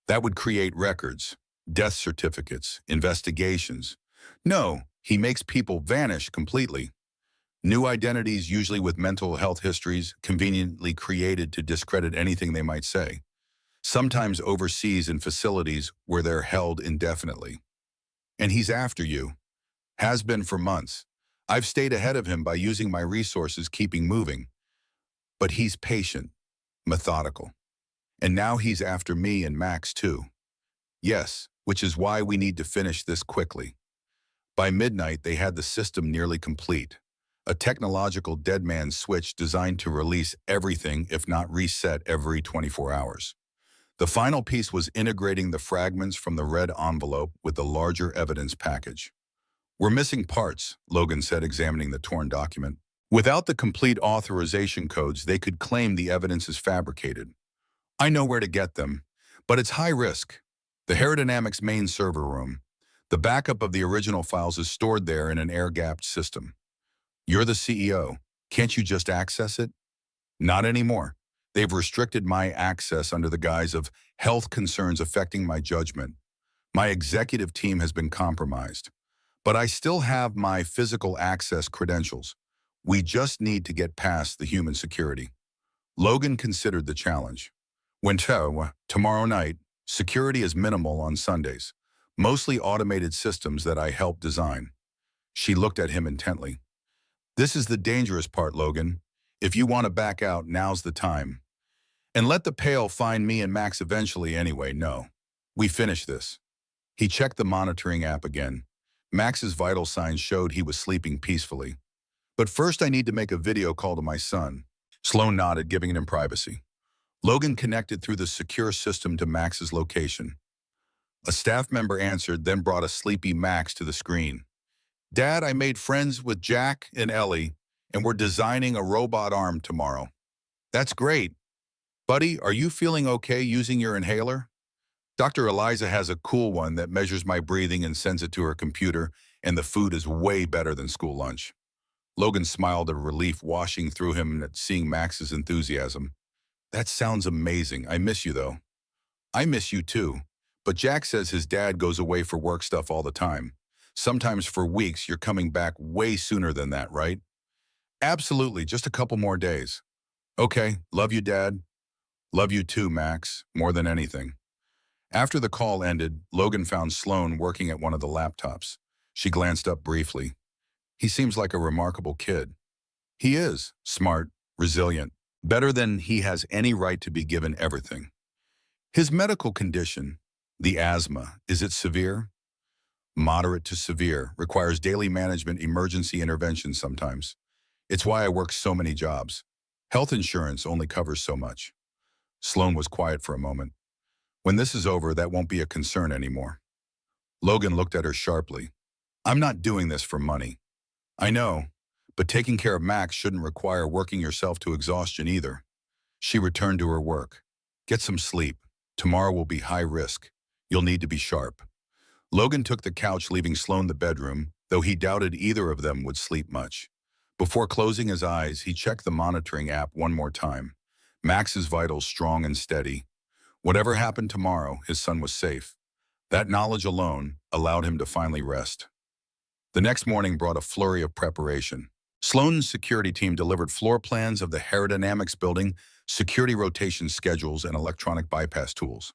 That would create records, death certificates, investigations. No, he makes people vanish completely. New identities, usually with mental health histories, conveniently created to discredit anything they might say. Sometimes overseas in facilities where they're held indefinitely. And he's after you. Has been for months. I've stayed ahead of him by using my resources, keeping moving. But he's patient, methodical. And now he's after me and Max too. Yes, which is why we need to finish this quickly. By midnight, they had the system nearly complete. A technological dead man switch designed to release everything, if not reset every 24 hours. The final piece was integrating the fragments from the red envelope with the larger evidence package. We're missing parts, Logan said, examining the torn document. Without the complete authorization codes, they could claim the evidence is fabricated. I know where to get them, but it's high risk. The Aerodynamics main server room. The backup of the original files is stored there in an air-gapped system. You're the CEO. Can't you just access it? Not anymore. They've restricted my access under the guise of health concerns affecting my judgment. My executive team has been compromised. But I still have my physical access credentials. We just need to get past the human security. Logan considered the challenge. Tomorrow night, security is minimal on Sundays. Mostly automated systems that I helped design. She looked at him intently. This is the dangerous part, Logan. If you want to back out, now's the time. And let the pale find me and Max eventually anyway. No. We finish this. He checked the monitoring app again. Max's vital signs showed he was sleeping peacefully. But first I need to make a video call to my son. Sloan nodded, giving him privacy. Logan connected through the secure system to Max's location. A staff member answered, then brought a sleepy Max to the screen. Dad, I made friends with Jack and Ellie, and we're designing a robot arm tomorrow. That's great. Buddy, are you feeling okay using your inhaler? Dr. Eliza has a cool one that measures my breathing and sends it to her computer, and the food is way better than school lunch. Logan smiled at relief washing through him at seeing Max's enthusiasm. That sounds amazing. I miss you, though. I miss you, too. But Jack says his dad goes away for work stuff all the time. Sometimes for weeks. You're coming back way sooner than that, right? Absolutely. Just a couple more days. Okay. Love you, Dad. Love you too, Max. More than anything. After the call ended, Logan found Sloan working at one of the laptops. She glanced up briefly. He seems like a remarkable kid. He is. Smart, resilient. Better than he has any right to be given everything. His medical condition, the asthma, is it severe? Moderate to severe, requires daily management, emergency intervention sometimes. It's why I work so many jobs. Health insurance only covers so much. Sloan was quiet for a moment. When this is over, that won't be a concern anymore. Logan looked at her sharply. I'm not doing this for money. I know, but taking care of Max shouldn't require working yourself to exhaustion either. She returned to her work. Get some sleep. Tomorrow will be high risk. You'll need to be sharp. Logan took the couch, leaving Sloan the bedroom, though he doubted either of them would sleep much. Before closing his eyes, he checked the monitoring app one more time. Max's vitals strong and steady. Whatever happened tomorrow, his son was safe. That knowledge alone allowed him to finally rest. The next morning brought a flurry of preparation. Sloan's security team delivered floor plans of the Aerodynamics building, security rotation schedules, and electronic bypass tools.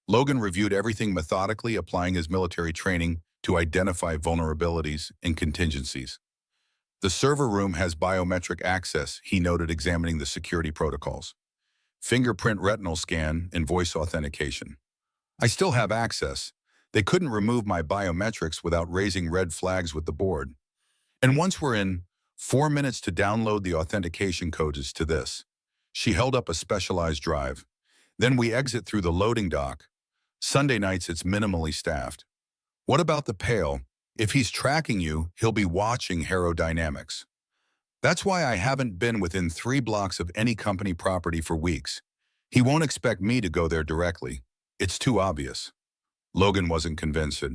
Logan reviewed everything methodically, applying his military training to identify vulnerabilities and contingencies. The server room has biometric access, he noted, examining the security protocols. Fingerprint retinal scan and voice authentication. I still have access. They couldn't remove my biometrics without raising red flags with the board. And once we're in, 4 minutes to download the authentication codes to this. She held up a specialized drive. Then we exit through the loading dock. Sunday nights it's minimally staffed. What about the pale? If he's tracking you, he'll be watching Aerodynamics. That's why I haven't been within 3 blocks of any company property for weeks. He won't expect me to go there directly. It's too obvious. Logan wasn't convinced.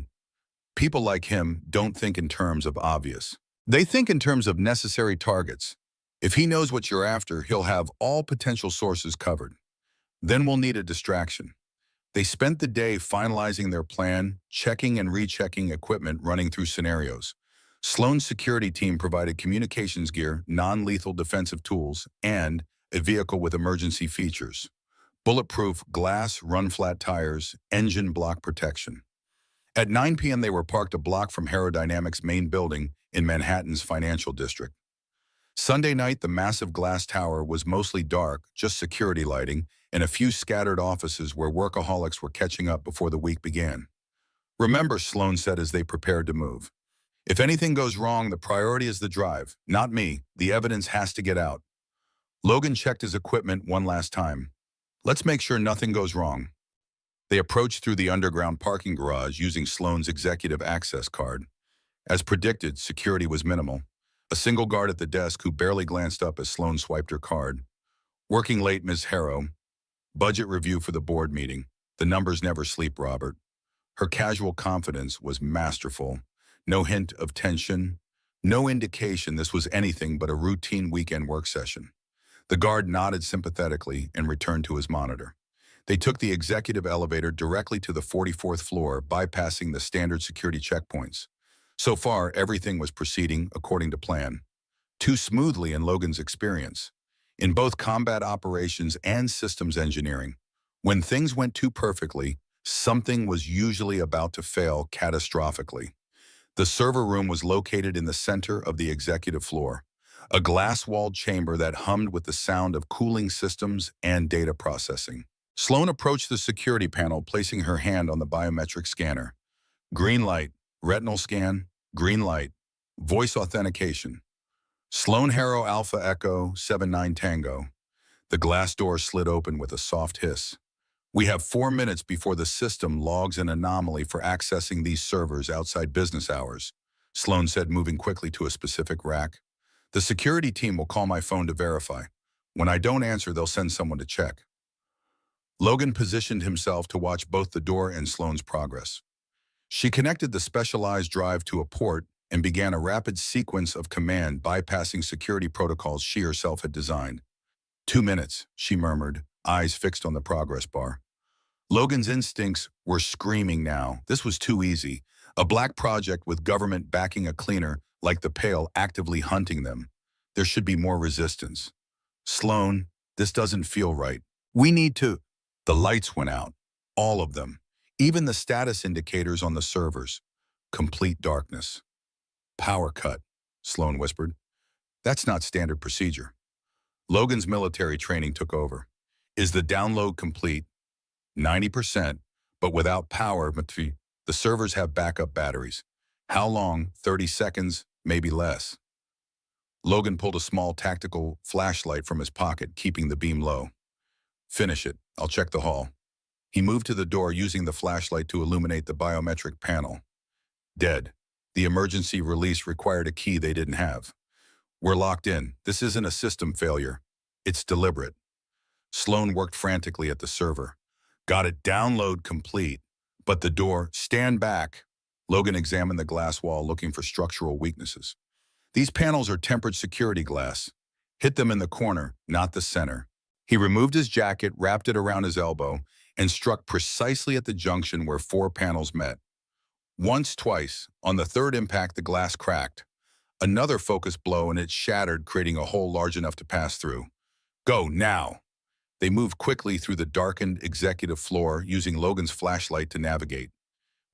People like him don't think in terms of obvious. They think in terms of necessary targets. If he knows what you're after, he'll have all potential sources covered. Then we'll need a distraction. They spent the day finalizing their plan, checking and rechecking equipment running through scenarios. Sloan's security team provided communications gear, non-lethal defensive tools, and a vehicle with emergency features. Bulletproof glass, run-flat tires, engine block protection. At 9 p.m. they were parked a block from Aerodynamics' main building in Manhattan's financial district. Sunday night, the massive glass tower was mostly dark, just security lighting, and a few scattered offices where workaholics were catching up before the week began. Remember, Sloan said as they prepared to move. If anything goes wrong, the priority is the drive, not me. The evidence has to get out. Logan checked his equipment one last time. Let's make sure nothing goes wrong. They approached through the underground parking garage using Sloan's executive access card. As predicted, security was minimal. A single guard at the desk who barely glanced up as Sloan swiped her card. Working late, Ms. Harrow. Budget review for the board meeting. The numbers never sleep, Robert. Her casual confidence was masterful. No hint of tension. No indication this was anything but a routine weekend work session. The guard nodded sympathetically and returned to his monitor. They took the executive elevator directly to the 44th floor, bypassing the standard security checkpoints. So far, everything was proceeding according to plan. Too smoothly in Logan's experience. In both combat operations and systems engineering, when things went too perfectly, something was usually about to fail catastrophically. The server room was located in the center of the executive floor, a glass-walled chamber that hummed with the sound of cooling systems and data processing. Sloan approached the security panel, placing her hand on the biometric scanner. Green light, retinal scan, green light, voice authentication. Sloan Harrow Alpha Echo 79 Tango. The glass door slid open with a soft hiss. We have 4 minutes before the system logs an anomaly for accessing these servers outside business hours, Sloan said, moving quickly to a specific rack. The security team will call my phone to verify. When I don't answer, they'll send someone to check. Logan positioned himself to watch both the door and Sloan's progress. She connected the specialized drive to a port and began a rapid sequence of command bypassing security protocols she herself had designed. 2 minutes, she murmured, eyes fixed on the progress bar. Logan's instincts were screaming now. This was too easy. A black project with government backing a cleaner like the Pale actively hunting them. There should be more resistance. Sloan, this doesn't feel right. We need to... The lights went out. All of them. Even the status indicators on the servers. Complete darkness. Power cut, Sloan whispered. That's not standard procedure. Logan's military training took over. Is the download complete? 90%, but without power, the servers have backup batteries. How long? 30 seconds, maybe less. Logan pulled a small tactical flashlight from his pocket, keeping the beam low. Finish it. I'll check the hall. He moved to the door, using the flashlight to illuminate the biometric panel. Dead. The emergency release required a key they didn't have. We're locked in. This isn't a system failure. It's deliberate. Sloan worked frantically at the server. Got it, download complete. But the door, stand back. Logan examined the glass wall, looking for structural weaknesses. These panels are tempered security glass. Hit them in the corner, not the center. He removed his jacket, wrapped it around his elbow, and struck precisely at the junction where 4 panels met. Once, twice. On the third impact, the glass cracked. Another focused blow and it shattered, creating a hole large enough to pass through. Go, now! They moved quickly through the darkened executive floor, using Logan's flashlight to navigate.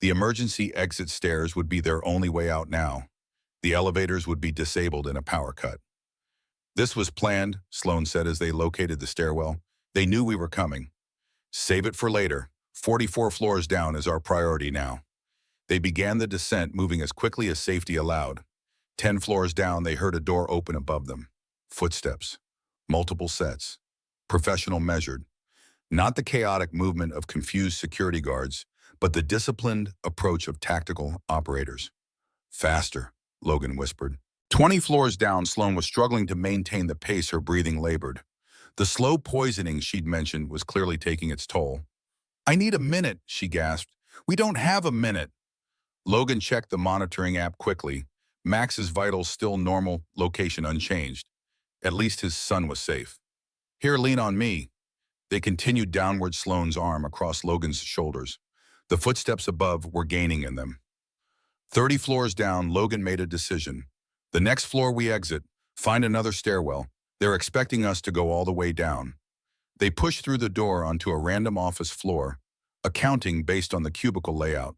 The emergency exit stairs would be their only way out now. The elevators would be disabled in a power cut. This was planned, Sloan said as they located the stairwell. They knew we were coming. Save it for later. 44 floors down is our priority now. They began the descent, moving as quickly as safety allowed. 10 floors down, they heard a door open above them. Footsteps. Multiple sets. Professional measured. Not the chaotic movement of confused security guards, but the disciplined approach of tactical operators. Faster, Logan whispered. 20 floors down, Sloan was struggling to maintain the pace her breathing labored. The slow poisoning she'd mentioned was clearly taking its toll. I need a minute, she gasped. We don't have a minute. Logan checked the monitoring app quickly. Max's vitals still normal, location unchanged. At least his son was safe. Here, lean on me. They continued downward Sloane's arm across Logan's shoulders. The footsteps above were gaining in them. 30 floors down, Logan made a decision. The next floor we exit, find another stairwell. They're expecting us to go all the way down. They pushed through the door onto a random office floor, accounting based on the cubicle layout.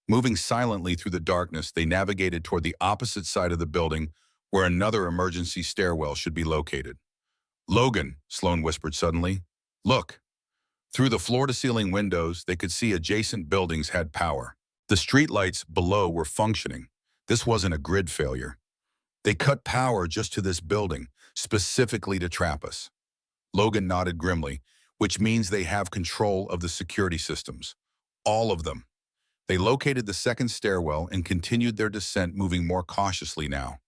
Moving silently through the darkness, they navigated toward the opposite side of the building where another emergency stairwell should be located. Logan, Sloane whispered suddenly, look. Through the floor-to-ceiling windows, they could see adjacent buildings had power. The streetlights below were functioning. This wasn't a grid failure. They cut power just to this building, specifically to trap us. Logan nodded grimly, which means they have control of the security systems. All of them. They located the second stairwell and continued their descent, moving more cautiously now.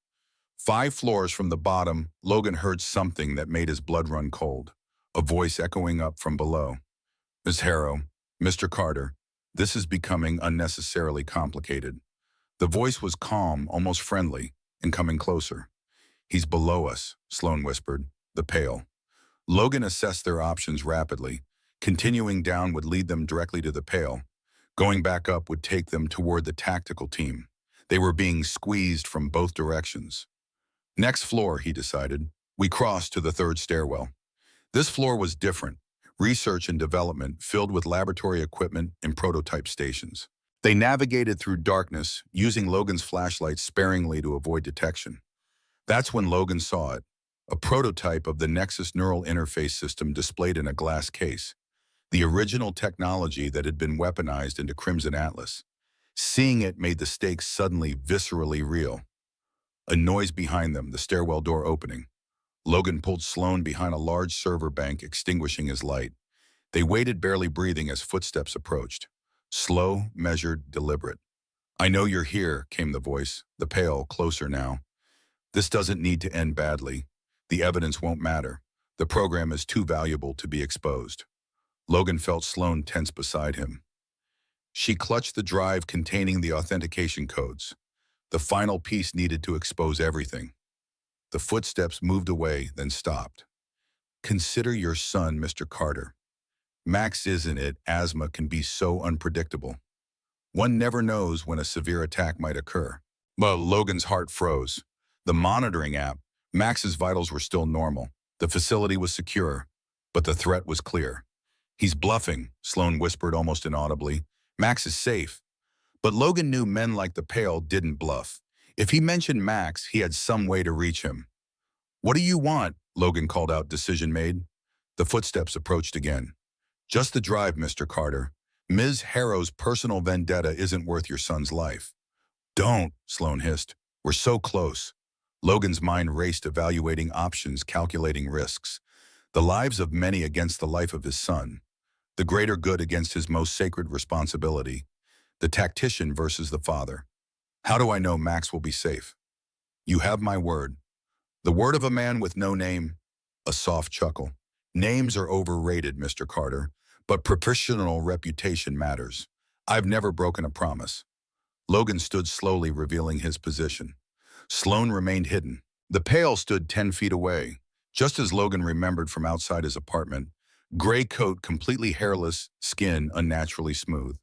5 floors from the bottom, Logan heard something that made his blood run cold. A voice echoing up from below. Ms. Harrow, Mr. Carter, this is becoming unnecessarily complicated. The voice was calm, almost friendly, and coming closer. He's below us, Sloane whispered, the pale. Logan assessed their options rapidly. Continuing down would lead them directly to the pale. Going back up would take them toward the tactical team. They were being squeezed from both directions. Next floor, he decided. We crossed to the 3rd stairwell. This floor was different. Research and development filled with laboratory equipment and prototype stations. They navigated through darkness, using Logan's flashlight sparingly to avoid detection. That's when Logan saw it, a prototype of the Nexus neural interface system displayed in a glass case, the original technology that had been weaponized into Crimson Atlas. Seeing it made the stakes suddenly viscerally real. A noise behind them, the stairwell door opening. Logan pulled Sloane behind a large server bank, extinguishing his light. They waited, barely breathing, as footsteps approached. Slow, measured, deliberate. I know you're here, came the voice, the pale, closer now. This doesn't need to end badly. The evidence won't matter. The program is too valuable to be exposed. Logan felt Sloane tense beside him. She clutched the drive containing the authentication codes. The final piece needed to expose everything. The footsteps moved away, then stopped. Consider your son, Mr. Carter. Max isn't it? Asthma can be so unpredictable. One never knows when a severe attack might occur. Well, Logan's heart froze. The monitoring app, Max's vitals were still normal. The facility was secure, but the threat was clear. He's bluffing, Sloane whispered almost inaudibly. Max is safe. But Logan knew men like the Pale didn't bluff. If he mentioned Max, he had some way to reach him. What do you want? Logan called out, decision made. The footsteps approached again. Just the drive, Mr. Carter. Ms. Harrow's personal vendetta isn't worth your son's life. Don't, Sloane hissed. We're so close. Logan's mind raced, evaluating options, calculating risks. The lives of many against the life of his son. The greater good against his most sacred responsibility. The tactician versus the father. How do I know Max will be safe? You have my word. The word of a man with no name. A soft chuckle. Names are overrated, Mr. Carter, but professional reputation matters. I've never broken a promise. Logan stood slowly, revealing his position. Sloane remained hidden. The Pale stood 10 feet away, just as Logan remembered from outside his apartment. Gray coat, completely hairless, skin unnaturally smooth.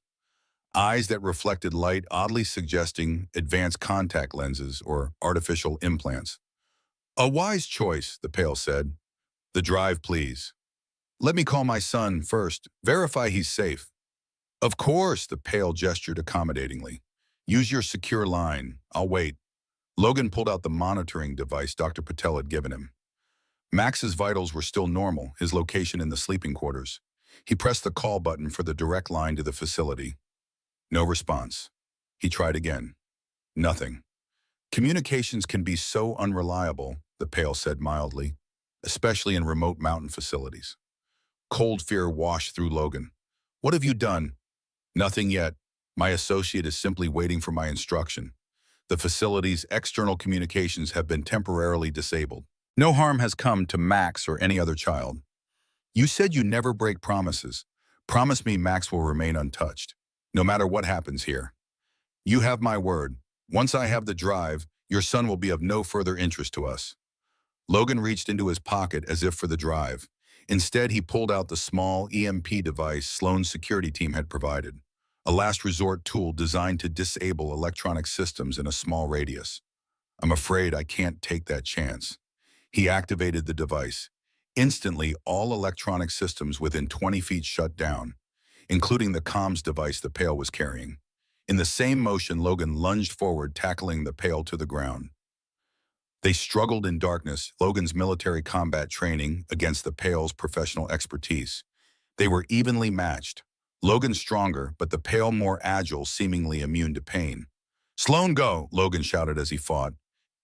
Eyes that reflected light, oddly suggesting advanced contact lenses or artificial implants. A wise choice, the Pale said. The drive, please. Let me call my son first. Verify he's safe. Of course, the Pale gestured accommodatingly. Use your secure line. I'll wait. Logan pulled out the monitoring device Dr. Patel had given him. Max's vitals were still normal, his location in the sleeping quarters. He pressed the call button for the direct line to the facility. No response. He tried again. Nothing. Communications can be so unreliable, the Pale said mildly, especially in remote mountain facilities. Cold fear washed through Logan. What have you done? Nothing yet. My associate is simply waiting for my instruction. The facility's external communications have been temporarily disabled. No harm has come to Max or any other child. You said you never break promises. Promise me Max will remain untouched. no matter what happens here. You have my word. Once I have the drive, your son will be of no further interest to us. Logan reached into his pocket as if for the drive. Instead, he pulled out the small EMP device Sloan's security team had provided, a last resort tool designed to disable electronic systems in a small radius. I'm afraid I can't take that chance. He activated the device. Instantly, all electronic systems within 20 feet shut down, including the comms device the pail was carrying. In the same motion, Logan lunged forward, tackling the pail to the ground. They struggled in darkness, Logan's military combat training against the pail's professional expertise. They were evenly matched. Logan stronger, but the pail more agile, seemingly immune to pain. "Sloan, go!" Logan shouted as he fought.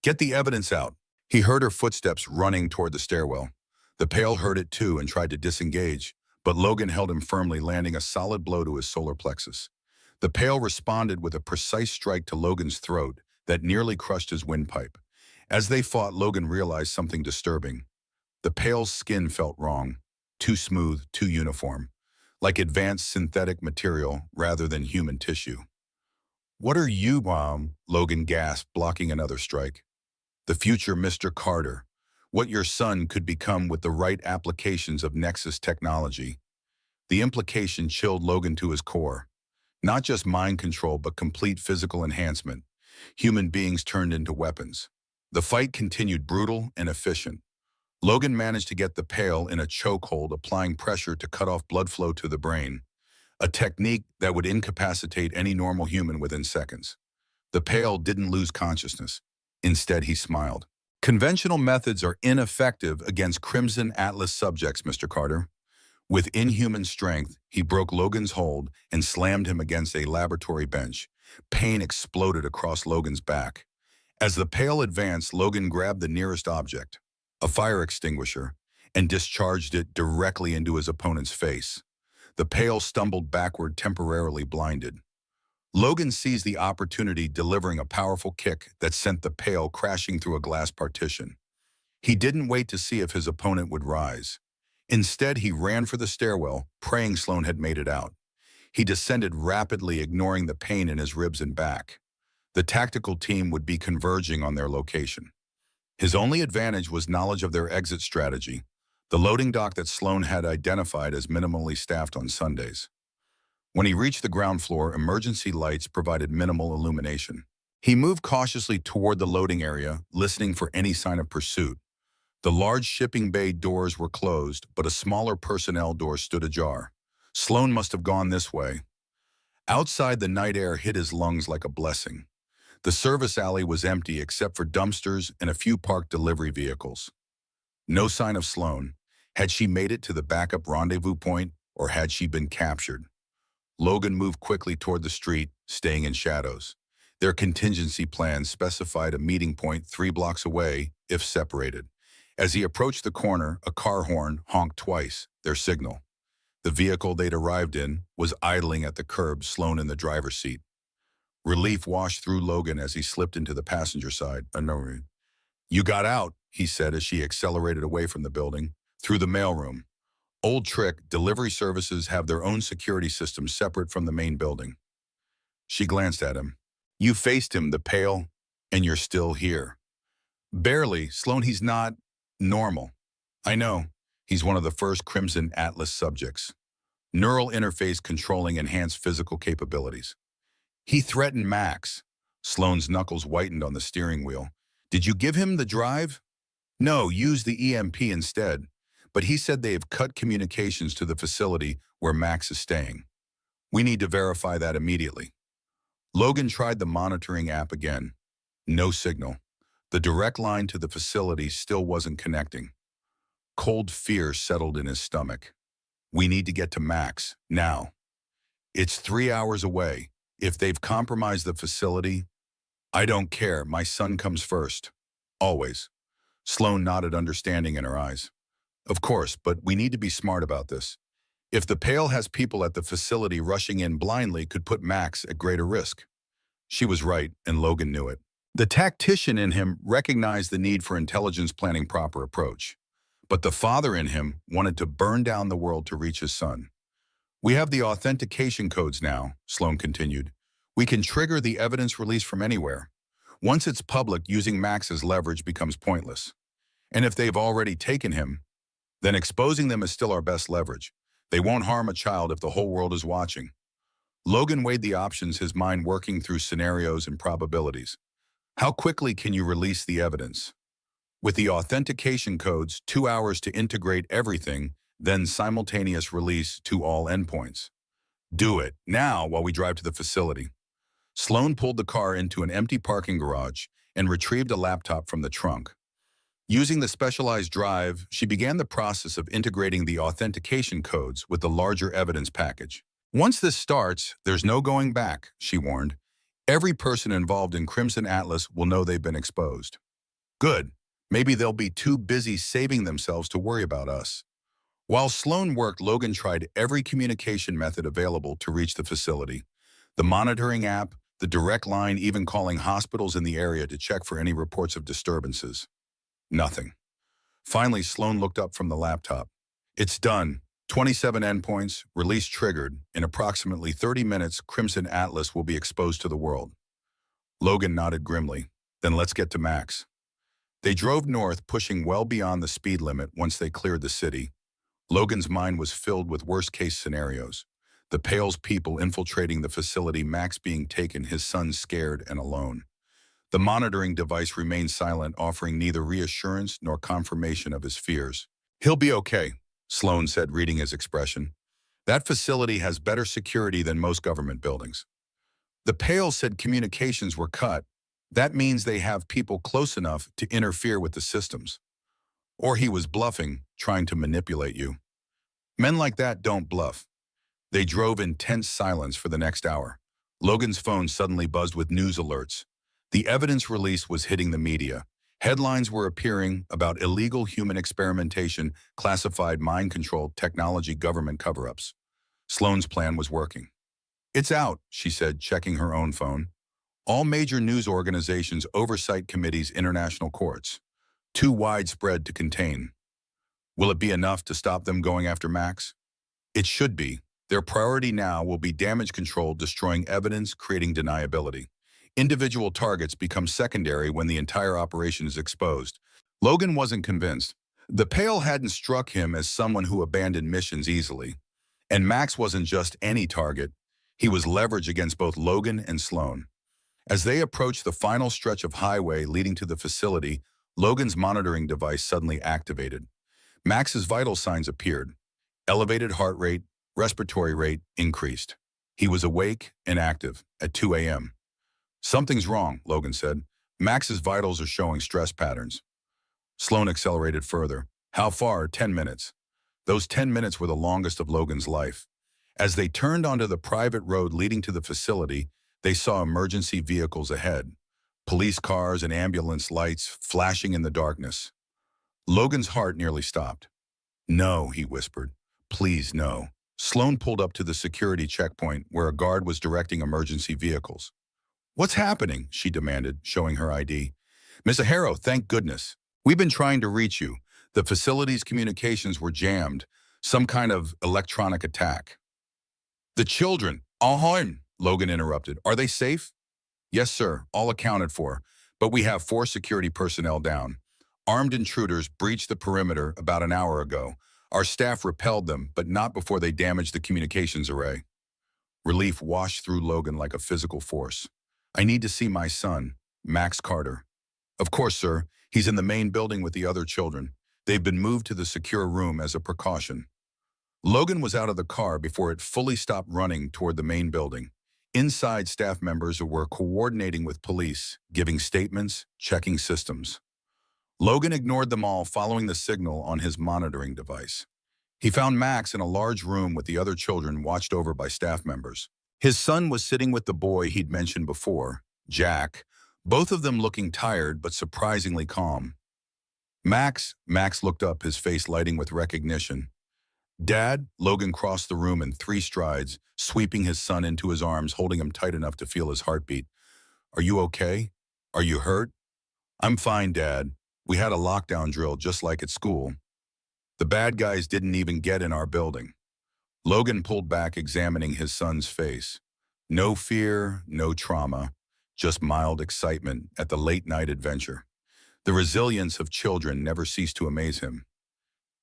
"Get the evidence out." He heard her footsteps running toward the stairwell. The pail heard it too and tried to disengage, but Logan held him firmly, landing a solid blow to his solar plexus. The pail responded with a precise strike to Logan's throat that nearly crushed his windpipe. As they fought, Logan realized something disturbing. The pail's skin felt wrong, too smooth, too uniform, like advanced synthetic material rather than human tissue. "What are you, Mom?" Logan gasped, blocking another strike. "The future Mr. Carter. What your son could become with the right applications of Nexus technology." The implication chilled Logan to his core. Not just mind control, but complete physical enhancement. Human beings turned into weapons. The fight continued, brutal and efficient. Logan managed to get the pail in a chokehold, applying pressure to cut off blood flow to the brain, a technique that would incapacitate any normal human within seconds. The pail didn't lose consciousness. Instead, he smiled. "Conventional methods are ineffective against Crimson Atlas subjects, Mr. Carter." With inhuman strength, he broke Logan's hold and slammed him against a laboratory bench. Pain exploded across Logan's back. As the pail advanced, Logan grabbed the nearest object, a fire extinguisher, and discharged it directly into his opponent's face. The pail stumbled backward, temporarily blinded. Logan seized the opportunity, delivering a powerful kick that sent the pail crashing through a glass partition. He didn't wait to see if his opponent would rise. Instead, he ran for the stairwell, praying Sloan had made it out. He descended rapidly, ignoring the pain in his ribs and back. The tactical team would be converging on their location. His only advantage was knowledge of their exit strategy, the loading dock that Sloan had identified as minimally staffed on Sundays. When he reached the ground floor, emergency lights provided minimal illumination. He moved cautiously toward the loading area, listening for any sign of pursuit. The large shipping bay doors were closed, but a smaller personnel door stood ajar. Sloan must have gone this way. Outside, the night air hit his lungs like a blessing. The service alley was empty except for dumpsters and a few parked delivery vehicles. No sign of Sloan. Had she made it to the backup rendezvous point, or had she been captured? Logan moved quickly toward the street, staying in shadows. Their contingency plan specified a meeting point 3 blocks away, if separated. As he approached the corner, a car horn honked twice, their signal. The vehicle they'd arrived in was idling at the curb, Sloan in the driver's seat. Relief washed through Logan as he slipped into the passenger side. "You got out," he said as she accelerated away from the building, through the mailroom. "Old trick, delivery services have their own security system separate from the main building." She glanced at him. "You faced him, the pail, and you're still here." "Barely. Sloan, he's not normal." "I know. He's one of the first Crimson Atlas subjects. Neural interface controlling enhanced physical capabilities. He threatened Max." Sloan's knuckles whitened on the steering wheel. "Did you give him the drive?" "No, use the EMP instead. But he said they have cut communications to the facility where Max is staying. We need to verify that immediately." Logan tried the monitoring app again. No signal. The direct line to the facility still wasn't connecting. Cold fear settled in his stomach. "We need to get to Max, now. It's 3 hours away. If they've compromised the facility, I don't care. My son comes first. Always." Sloan nodded, understanding in her eyes. "Of course, but we need to be smart about this. If the pail has people at the facility, rushing in blindly could put Max at greater risk." She was right, and Logan knew it. The tactician in him recognized the need for intelligence planning proper approach. But the father in him wanted to burn down the world to reach his son. We have the authentication codes now, Sloan continued. We can trigger the evidence release from anywhere. Once it's public, using Max as leverage becomes pointless. And if they've already taken him, then exposing them is still our best leverage. They won't harm a child if the whole world is watching. Logan weighed the options, his mind working through scenarios and probabilities. How quickly can you release the evidence? With the authentication codes, 2 hours to integrate everything, then simultaneous release to all endpoints. Do it, now, while we drive to the facility. Sloan pulled the car into an empty parking garage and retrieved a laptop from the trunk. Using the specialized drive, she began the process of integrating the authentication codes with the larger evidence package. Once this starts, there's no going back, she warned. Every person involved in Crimson Atlas will know they've been exposed. Good. Maybe they'll be too busy saving themselves to worry about us. While Sloan worked, Logan tried every communication method available to reach the facility. The monitoring app, the direct line, even calling hospitals in the area to check for any reports of disturbances. Nothing. Finally, Sloan looked up from the laptop. It's done. 27 endpoints, release triggered. In approximately 30 minutes, Crimson Atlas will be exposed to the world. Logan nodded grimly. Then let's get to Max. They drove north, pushing well beyond the speed limit once they cleared the city. Logan's mind was filled with worst-case scenarios. The Pale's people infiltrating the facility, Max being taken, his son scared and alone. The monitoring device remained silent, offering neither reassurance nor confirmation of his fears. He'll be okay, Sloan said, reading his expression. That facility has better security than most government buildings. The Pale said communications were cut. That means they have people close enough to interfere with the systems. Or he was bluffing, trying to manipulate you. Men like that don't bluff. They drove in tense silence for the next hour. Logan's phone suddenly buzzed with news alerts. The evidence release was hitting the media. Headlines were appearing about illegal human experimentation, classified mind-controlled technology, government cover-ups. Sloan's plan was working. It's out, she said, checking her own phone. All major news organizations, oversight committees, international courts. Too widespread to contain. Will it be enough to stop them going after Max? It should be. Their priority now will be damage control, destroying evidence, creating deniability. Individual targets become secondary when the entire operation is exposed. Logan wasn't convinced. The Pale hadn't struck him as someone who abandoned missions easily. And Max wasn't just any target. He was leverage against both Logan and Sloan. As they approached the final stretch of highway leading to the facility, Logan's monitoring device suddenly activated. Max's vital signs appeared. Elevated heart rate, respiratory rate increased. He was awake and active at 2 a.m. Something's wrong, Logan said. Max's vitals are showing stress patterns. Sloan accelerated further. How far? 10 minutes. Those 10 minutes were the longest of Logan's life. As they turned onto the private road leading to the facility, they saw emergency vehicles ahead. Police cars and ambulance lights flashing in the darkness. Logan's heart nearly stopped. No, he whispered. Please, no. Sloan pulled up to the security checkpoint where a guard was directing emergency vehicles. What's happening? She demanded, showing her ID. Miss O'Hara, thank goodness. We've been trying to reach you. The facility's communications were jammed. Some kind of electronic attack. The children. Ahorn, Logan interrupted. Are they safe? Yes, sir. All accounted for. But we have 4 security personnel down. Armed intruders breached the perimeter about an hour ago. Our staff repelled them, but not before they damaged the communications array. Relief washed through Logan like a physical force. I need to see my son, Max Carter. Of course, sir. He's in the main building with the other children. They've been moved to the secure room as a precaution. Logan was out of the car before it fully stopped running toward the main building. Inside, staff members were coordinating with police, giving statements, checking systems. Logan ignored them all, following the signal on his monitoring device. He found Max in a large room with the other children, watched over by staff members. His son was sitting with the boy he'd mentioned before, Jack, both of them looking tired but surprisingly calm. Max looked up, his face lighting with recognition. Dad, Logan crossed the room in 3 strides, sweeping his son into his arms, holding him tight enough to feel his heartbeat. Are you okay? Are you hurt? I'm fine, Dad. We had a lockdown drill just like at school. The bad guys didn't even get in our building. Logan pulled back, examining his son's face. No fear, no trauma, just mild excitement at the late-night adventure. The resilience of children never ceased to amaze him.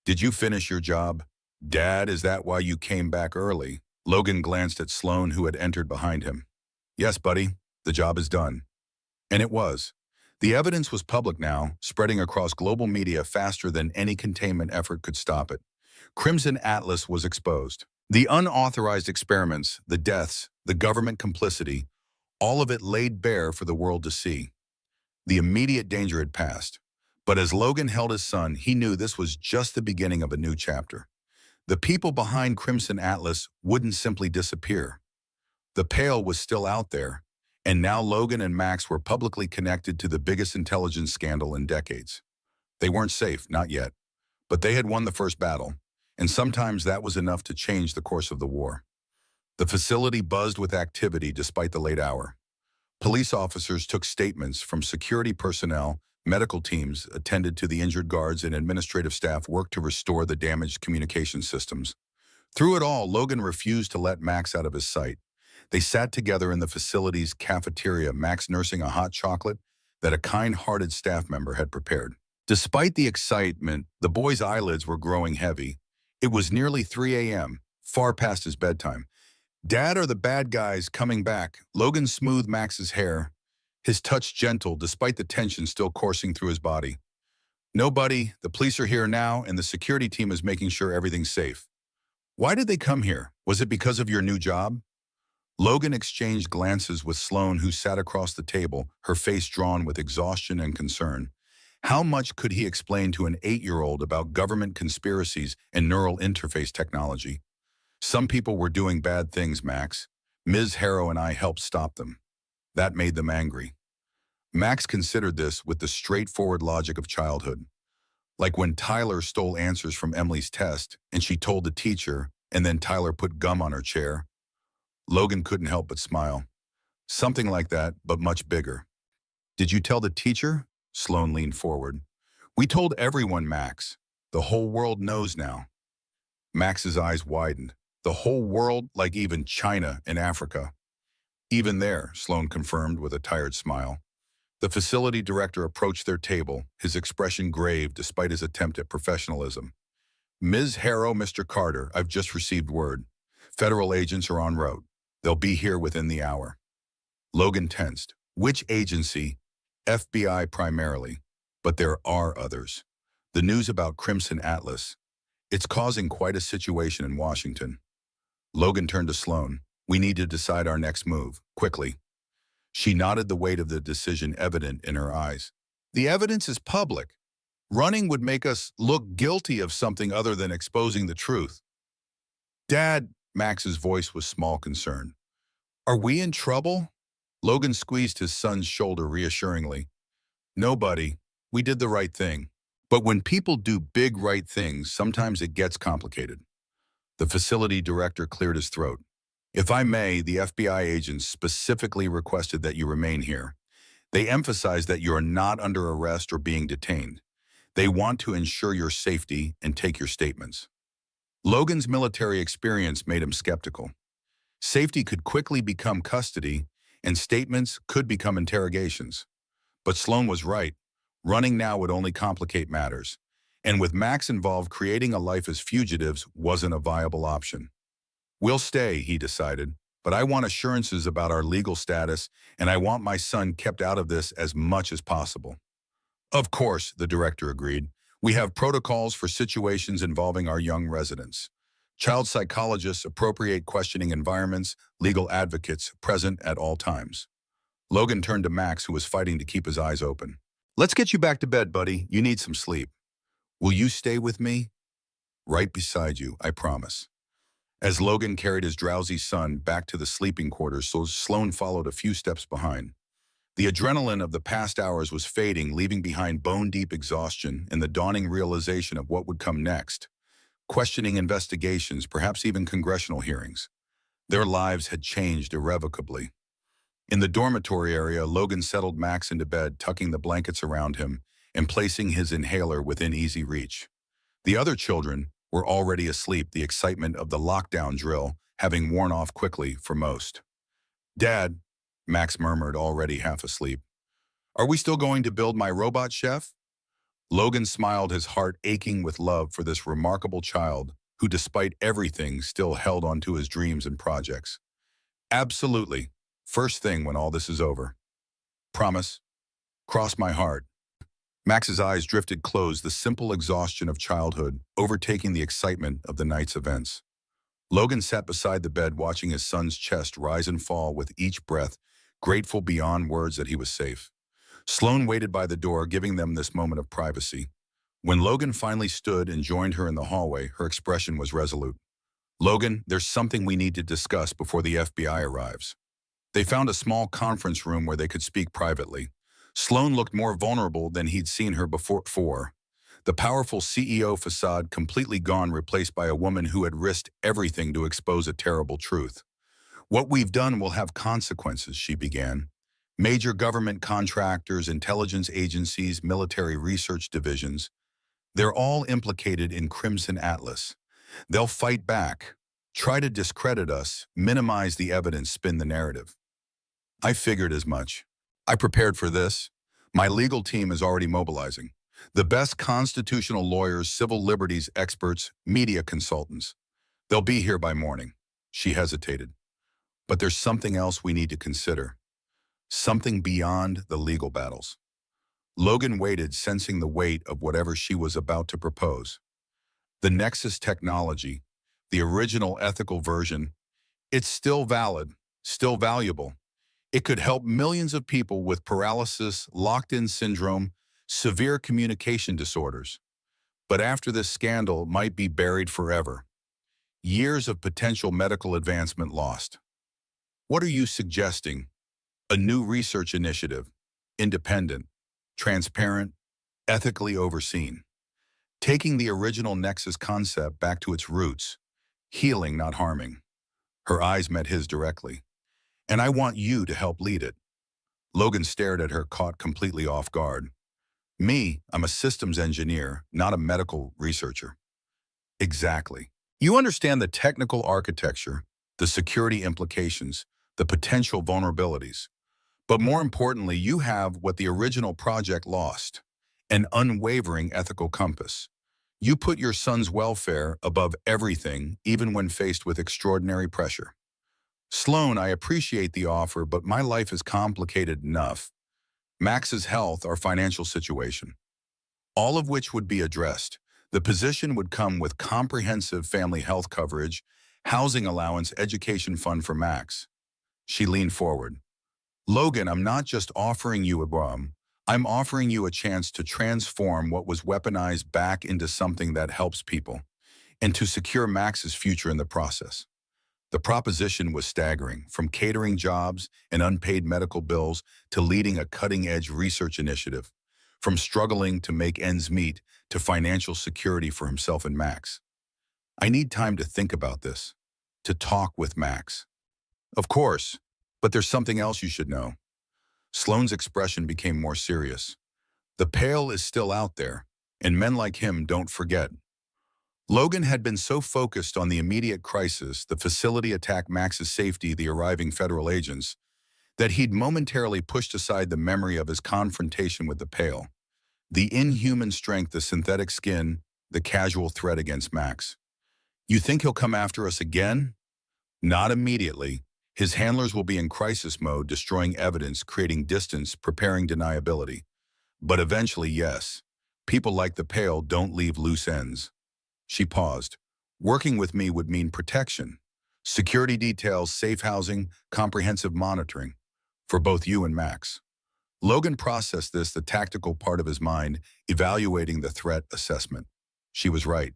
Did you finish your job? Dad, is that why you came back early? Logan glanced at Sloan, who had entered behind him. Yes, buddy, the job is done. And it was. The evidence was public now, spreading across global media faster than any containment effort could stop it. Crimson Atlas was exposed. The unauthorized experiments, the deaths, the government complicity, all of it laid bare for the world to see. The immediate danger had passed. But as Logan held his son, he knew this was just the beginning of a new chapter. The people behind Crimson Atlas wouldn't simply disappear. The Pale was still out there, and now Logan and Max were publicly connected to the biggest intelligence scandal in decades. They weren't safe, not yet, but they had won the first battle, and sometimes that was enough to change the course of the war. The facility buzzed with activity despite the late hour. Police officers took statements from security personnel, medical teams attended to the injured guards, and administrative staff worked to restore the damaged communication systems. Through it all, Logan refused to let Max out of his sight. They sat together in the facility's cafeteria, Max nursing a hot chocolate that a kind-hearted staff member had prepared. Despite the excitement, the boy's eyelids were growing heavy. It was nearly 3 a.m., far past his bedtime. Dad, are the bad guys coming back? Logan smoothed Max's hair, his touch gentle despite the tension still coursing through his body. No, buddy, the police are here now and the security team is making sure everything's safe. Why did they come here? Was it because of your new job? Logan exchanged glances with Sloan, who sat across the table, her face drawn with exhaustion and concern. How much could he explain to an 8-year-old about government conspiracies and neural interface technology? Some people were doing bad things, Max. Ms. Harrow and I helped stop them. That made them angry. Max considered this with the straightforward logic of childhood. Like when Tyler stole answers from Emily's test and she told the teacher, and then Tyler put gum on her chair. Logan couldn't help but smile. Something like that, but much bigger. Did you tell the teacher? Sloan leaned forward. We told everyone, Max. The whole world knows now. Max's eyes widened. The whole world, like even China and Africa. Even there, Sloan confirmed with a tired smile. The facility director approached their table, his expression grave despite his attempt at professionalism. Ms. Harrow, Mr. Carter, I've just received word. Federal agents are en route. They'll be here within the hour. Logan tensed. Which agency? FBI primarily. But there are others. The news about Crimson Atlas. It's causing quite a situation in Washington. Logan turned to Sloan. We need to decide our next move, quickly. She nodded, the weight of the decision evident in her eyes. The evidence is public. Running would make us look guilty of something other than exposing the truth. Dad, Max's voice was small concern. Are we in trouble? Logan squeezed his son's shoulder reassuringly. No, buddy. We did the right thing. But when people do big right things, sometimes it gets complicated. The facility director cleared his throat. If I may, the FBI agents specifically requested that you remain here. They emphasize that you are not under arrest or being detained. They want to ensure your safety and take your statements. Logan's military experience made him skeptical. Safety could quickly become custody, and statements could become interrogations. But Sloan was right. Running now would only complicate matters. And with Max involved, creating a life as fugitives wasn't a viable option. We'll stay, he decided, but I want assurances about our legal status, and I want my son kept out of this as much as possible. Of course, the director agreed. We have protocols for situations involving our young residents. Child psychologists, appropriate questioning environments, legal advocates present at all times. Logan turned to Max, who was fighting to keep his eyes open. Let's get you back to bed, buddy. You need some sleep. Will you stay with me? Right beside you, I promise. As Logan carried his drowsy son back to the sleeping quarters, so Sloan followed a few steps behind. The adrenaline of the past hours was fading, leaving behind bone-deep exhaustion and the dawning realization of what would come next. Questioning, investigations, perhaps even congressional hearings. Their lives had changed irrevocably. In the dormitory area, Logan settled Max into bed, tucking the blankets around him and placing his inhaler within easy reach. The other children, were already asleep, the excitement of the lockdown drill having worn off quickly for most. "Dad," Max murmured, already half asleep, "are we still going to build my robot chef?" Logan smiled, his heart aching with love for this remarkable child who, despite everything, still held on to his dreams and projects. "Absolutely. First thing when all this is over. Promise. Cross my heart." Max's eyes drifted closed, the simple exhaustion of childhood overtaking the excitement of the night's events. Logan sat beside the bed, watching his son's chest rise and fall with each breath, grateful beyond words that he was safe. Sloane waited by the door, giving them this moment of privacy. When Logan finally stood and joined her in the hallway, her expression was resolute. "Logan, there's something we need to discuss before the FBI arrives." They found a small conference room where they could speak privately. Sloane looked more vulnerable than he'd seen her before. The powerful CEO facade completely gone, replaced by a woman who had risked everything to expose a terrible truth. "What we've done will have consequences," she began. "Major government contractors, intelligence agencies, military research divisions, they're all implicated in Crimson Atlas. They'll fight back, try to discredit us, minimize the evidence, spin the narrative." "I figured as much. I prepared for this. My legal team is already mobilizing. The best constitutional lawyers, civil liberties experts, media consultants. They'll be here by morning." She hesitated. "But there's something else we need to consider. Something beyond the legal battles." Logan waited, sensing the weight of whatever she was about to propose. "The Nexus technology, the original ethical version, it's still valid, still valuable. It could help millions of people with paralysis, locked-in syndrome, severe communication disorders. But after this scandal, it might be buried forever. Years of potential medical advancement lost." "What are you suggesting?" "A new research initiative, independent, transparent, ethically overseen. Taking the original Nexus concept back to its roots, healing, not harming." Her eyes met his directly. "And I want you to help lead it." Logan stared at her, caught completely off guard. "Me, I'm a systems engineer, not a medical researcher." "Exactly. You understand the technical architecture, the security implications, the potential vulnerabilities. But more importantly, you have what the original project lost, an unwavering ethical compass. You put your son's welfare above everything, even when faced with extraordinary pressure." "Sloane, I appreciate the offer, but my life is complicated enough. Max's health, our financial situation, all of which would be addressed. The position would come with comprehensive family health coverage, housing allowance, education fund for Max." She leaned forward. "Logan, I'm not just offering you a bomb. I'm offering you a chance to transform what was weaponized back into something that helps people, and to secure Max's future in the process." The proposition was staggering, from catering jobs and unpaid medical bills to leading a cutting-edge research initiative, from struggling to make ends meet to financial security for himself and Max. "I need time to think about this, to talk with Max." "Of course, but there's something else you should know." Sloane's expression became more serious. "The Pale is still out there, and men like him don't forget." Logan had been so focused on the immediate crisis, the facility attack, Max's safety, the arriving federal agents, that he'd momentarily pushed aside the memory of his confrontation with the Pale. The inhuman strength, the synthetic skin, the casual threat against Max. "You think he'll come after us again?" "Not immediately. His handlers will be in crisis mode, destroying evidence, creating distance, preparing deniability. But eventually, yes. People like the Pale don't leave loose ends." She paused. "Working with me would mean protection, security details, safe housing, comprehensive monitoring, for both you and Max." Logan processed this, the tactical part of his mind, evaluating the threat assessment. She was right.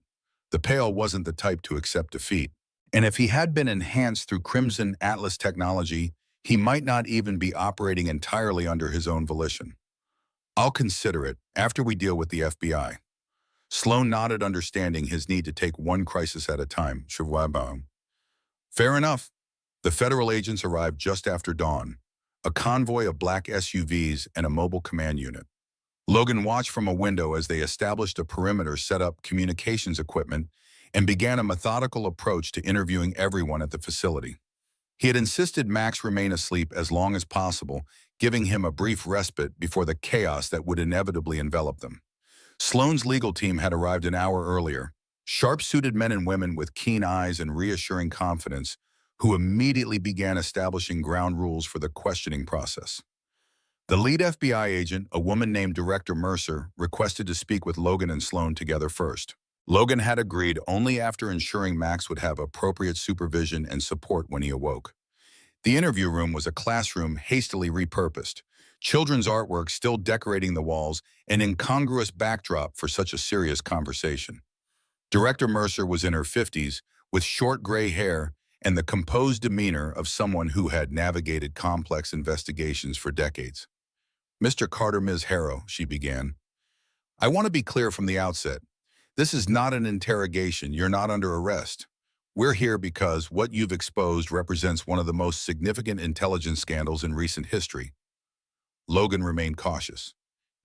The Pale wasn't the type to accept defeat. And if he had been enhanced through Crimson Atlas technology, he might not even be operating entirely under his own volition. "I'll consider it after we deal with the FBI." Sloane nodded, understanding his need to take one crisis at a time. "Fair enough." The federal agents arrived just after dawn, a convoy of black SUVs and a mobile command unit. Logan watched from a window as they established a perimeter, set up communications equipment, and began a methodical approach to interviewing everyone at the facility. He had insisted Max remain asleep as long as possible, giving him a brief respite before the chaos that would inevitably envelop them. Sloane's legal team had arrived an hour earlier, sharp-suited men and women with keen eyes and reassuring confidence, who immediately began establishing ground rules for the questioning process. The lead FBI agent, a woman named Director Mercer, requested to speak with Logan and Sloane together first. Logan had agreed only after ensuring Max would have appropriate supervision and support when he awoke. The interview room was a classroom hastily repurposed, children's artwork still decorating the walls, an incongruous backdrop for such a serious conversation. Director Mercer was in her 50s, with short gray hair and the composed demeanor of someone who had navigated complex investigations for decades. "Mr. Carter, Ms. Harrow," she began, "I want to be clear from the outset. This is not an interrogation. You're not under arrest. We're here because what you've exposed represents one of the most significant intelligence scandals in recent history." Logan remained cautious.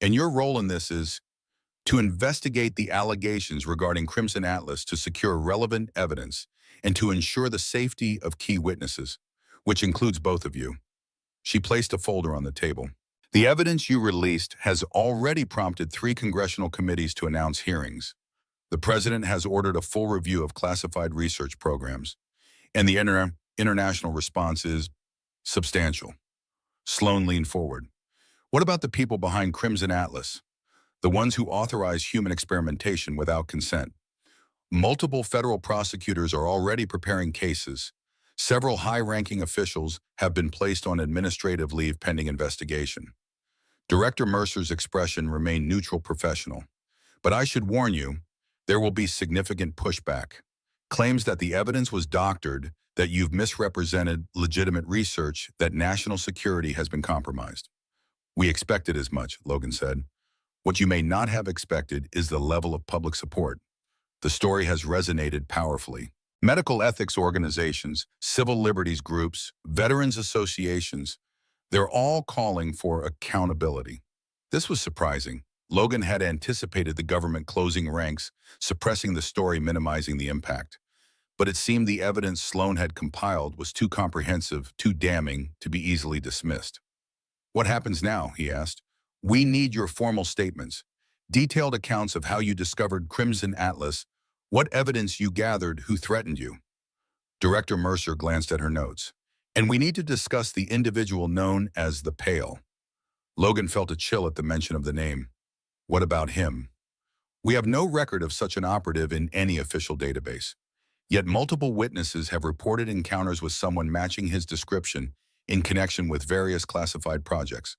"And your role in this is to investigate the allegations regarding Crimson Atlas to secure relevant evidence and to ensure the safety of key witnesses, which includes both of you." She placed a folder on the table. "The evidence you released has already prompted 3 congressional committees to announce hearings. The president has ordered a full review of classified research programs, and the international response is substantial." Sloane leaned forward. "What about the people behind Crimson Atlas, the ones who authorize human experimentation without consent? Multiple federal prosecutors are already preparing cases. Several high-ranking officials have been placed on administrative leave pending investigation." Director Mercer's expression remained neutral professional. "But I should warn you, there will be significant pushback. Claims that the evidence was doctored, that you've misrepresented legitimate research, that national security has been compromised." "We expected as much," Logan said. "What you may not have expected is the level of public support. The story has resonated powerfully. Medical ethics organizations, civil liberties groups, veterans associations, they're all calling for accountability." This was surprising. Logan had anticipated the government closing ranks, suppressing the story, minimizing the impact. But it seemed the evidence Sloane had compiled was too comprehensive, too damning to be easily dismissed. "What happens now?" he asked. "We need your formal statements, detailed accounts of how you discovered Crimson Atlas, what evidence you gathered, who threatened you." Director Mercer glanced at her notes. "And we need to discuss the individual known as the Pale." Logan felt a chill at the mention of the name. "What about him?" "We have no record of such an operative in any official database. Yet multiple witnesses have reported encounters with someone matching his description in connection with various classified projects.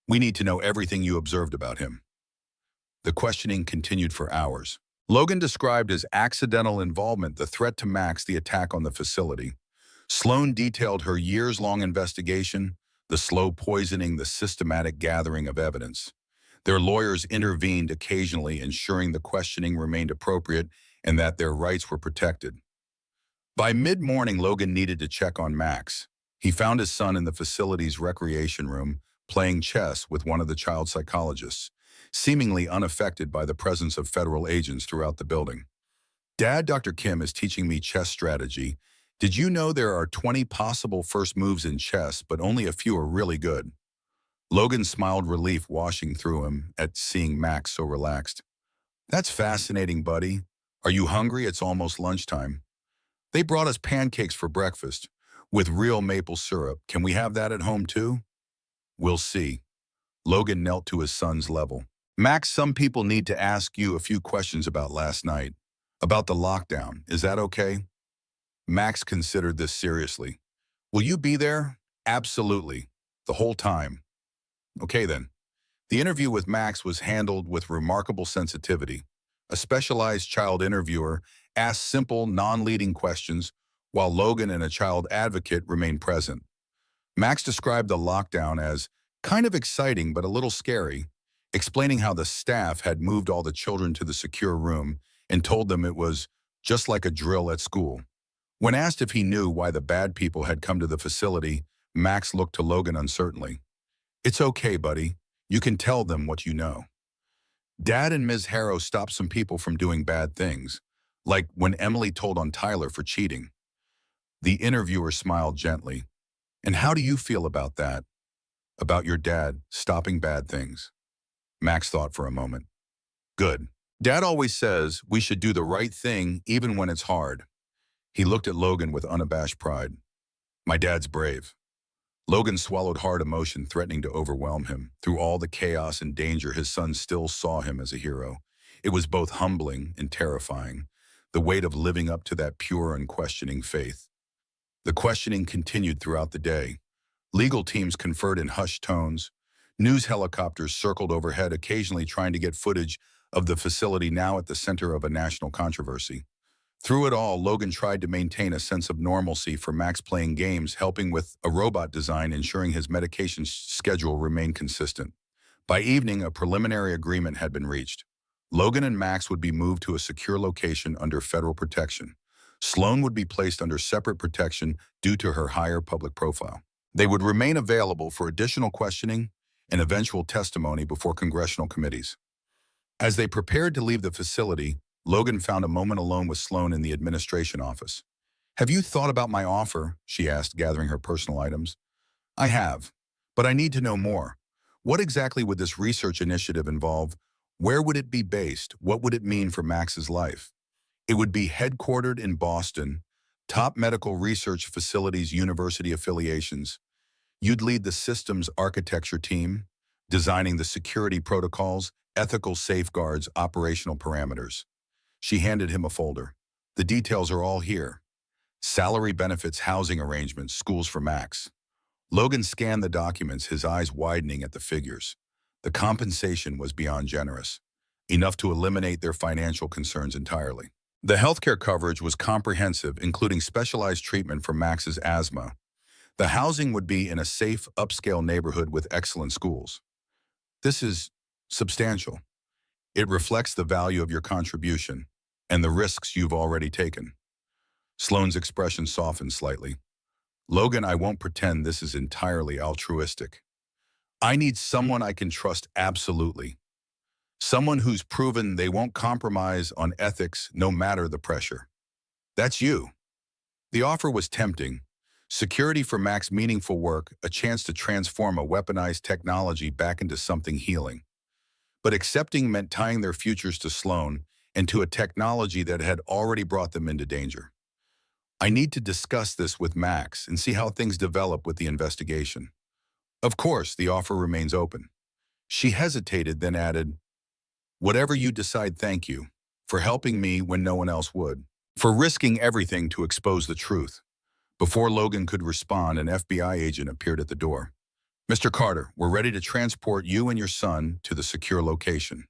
We need to know everything you observed about him." The questioning continued for hours. Logan described as accidental involvement the threat to Max, the attack on the facility. Sloane detailed her years-long investigation, the slow poisoning, the systematic gathering of evidence. Their lawyers intervened occasionally, ensuring the questioning remained appropriate and that their rights were protected. By mid-morning, Logan needed to check on Max. He found his son in the facility's recreation room, playing chess with one of the child psychologists, seemingly unaffected by the presence of federal agents throughout the building. "Dad, Dr. Kim is teaching me chess strategy. Did you know there are 20 possible first moves in chess, but only a few are really good?" Logan smiled, relief washing through him at seeing Max so relaxed. "That's fascinating, buddy. Are you hungry? It's almost lunchtime." "They brought us pancakes for breakfast, with real maple syrup. Can we have that at home too?" "We'll see." Logan knelt to his son's level. "Max, some people need to ask you a few questions about last night. About the lockdown. Is that okay?" Max considered this seriously. "Will you be there?" "Absolutely. The whole time." "Okay then." The interview with Max was handled with remarkable sensitivity. A specialized child interviewer asked simple, non-leading questions, while Logan and a child advocate remained present. Max described the lockdown as kind of exciting but a little scary, explaining how the staff had moved all the children to the secure room and told them it was just like a drill at school. When asked if he knew why the bad people had come to the facility, Max looked to Logan uncertainly. "It's okay, buddy. You can tell them what you know. Dad and Ms. Harrow stopped some people from doing bad things. Like when Emily told on Tyler for cheating. The interviewer smiled gently. And how do you feel about that? About your dad stopping bad things? Max thought for a moment. Good. Dad always says we should do the right thing even when it's hard. He looked at Logan with unabashed pride. My dad's brave. Logan swallowed hard emotion threatening to overwhelm him. Through all the chaos and danger, his son still saw him as a hero. It was both humbling and terrifying, the weight of living up to that pure, unquestioning faith. The questioning continued throughout the day. Legal teams conferred in hushed tones. News helicopters circled overhead, occasionally trying to get footage of the facility now at the center of a national controversy. Through it all, Logan tried to maintain a sense of normalcy for Max, playing games, helping with a robot design, ensuring his medication schedule remained consistent. By evening, a preliminary agreement had been reached. Logan and Max would be moved to a secure location under federal protection. Sloan would be placed under separate protection due to her higher public profile. They would remain available for additional questioning and eventual testimony before congressional committees. As they prepared to leave the facility, Logan found a moment alone with Sloan in the administration office. Have you thought about my offer? She asked, gathering her personal items. I have, but I need to know more. What exactly would this research initiative involve? Where would it be based? What would it mean for Max's life? It would be headquartered in Boston, top medical research facilities, university affiliations. You'd lead the systems architecture team, designing the security protocols, ethical safeguards, operational parameters. She handed him a folder. The details are all here. Salary, benefits, housing arrangements, schools for Max. Logan scanned the documents, his eyes widening at the figures. The compensation was beyond generous, enough to eliminate their financial concerns entirely. The healthcare coverage was comprehensive, including specialized treatment for Max's asthma. The housing would be in a safe, upscale neighborhood with excellent schools. This is substantial. It reflects the value of your contribution and the risks you've already taken. Sloane's expression softened slightly. Logan, I won't pretend this is entirely altruistic. I need someone I can trust absolutely. Someone who's proven they won't compromise on ethics no matter the pressure. That's you. The offer was tempting. Security for Max, meaningful work, a chance to transform a weaponized technology back into something healing. But accepting meant tying their futures to Sloan and to a technology that had already brought them into danger. I need to discuss this with Max and see how things develop with the investigation. Of course, the offer remains open. She hesitated, then added, whatever you decide, thank you for helping me when no one else would, for risking everything to expose the truth. Before Logan could respond, an FBI agent appeared at the door. Mr. Carter, we're ready to transport you and your son to the secure location.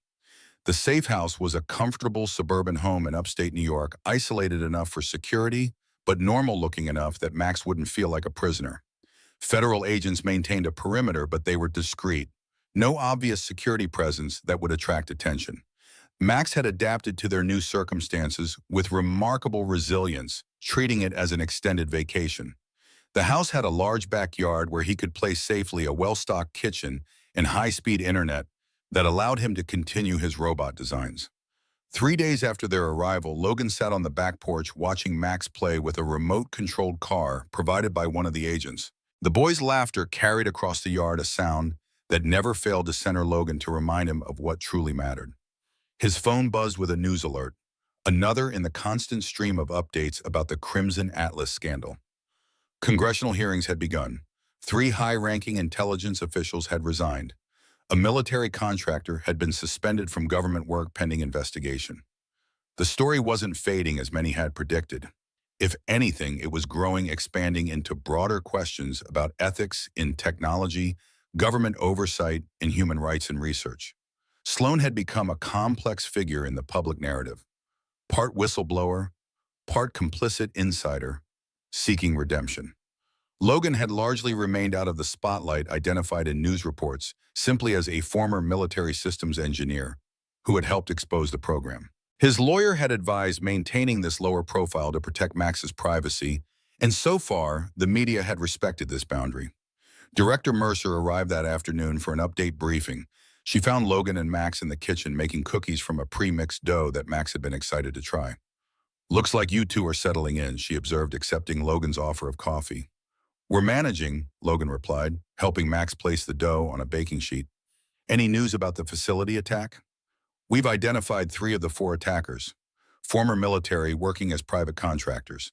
The safe house was a comfortable suburban home in upstate New York, isolated enough for security, but normal-looking enough that Max wouldn't feel like a prisoner. Federal agents maintained a perimeter, but they were discreet. No obvious security presence that would attract attention. Max had adapted to their new circumstances with remarkable resilience, treating it as an extended vacation. The house had a large backyard where he could play safely, a well-stocked kitchen, and high-speed internet that allowed him to continue his robot designs. 3 days after their arrival, Logan sat on the back porch watching Max play with a remote-controlled car provided by one of the agents. The boy's laughter carried across the yard, a sound that never failed to center Logan, to remind him of what truly mattered. His phone buzzed with a news alert, another in the constant stream of updates about the Crimson Atlas scandal. Congressional hearings had begun. 3 high-ranking intelligence officials had resigned. A military contractor had been suspended from government work pending investigation. The story wasn't fading as many had predicted. If anything, it was growing, expanding into broader questions about ethics in technology, government oversight, and human rights in research. Sloan had become a complex figure in the public narrative, part whistleblower, part complicit insider, seeking redemption. Logan had largely remained out of the spotlight, identified in news reports simply as a former military systems engineer who had helped expose the program. His lawyer had advised maintaining this lower profile to protect Max's privacy, and so far, the media had respected this boundary. Director Mercer arrived that afternoon for an update briefing. She found Logan and Max in the kitchen making cookies from a pre-mixed dough that Max had been excited to try. Looks like you two are settling in, she observed, accepting Logan's offer of coffee. We're managing, Logan replied, helping Max place the dough on a baking sheet. Any news about the facility attack? We've identified 3 of the 4 attackers, former military working as private contractors.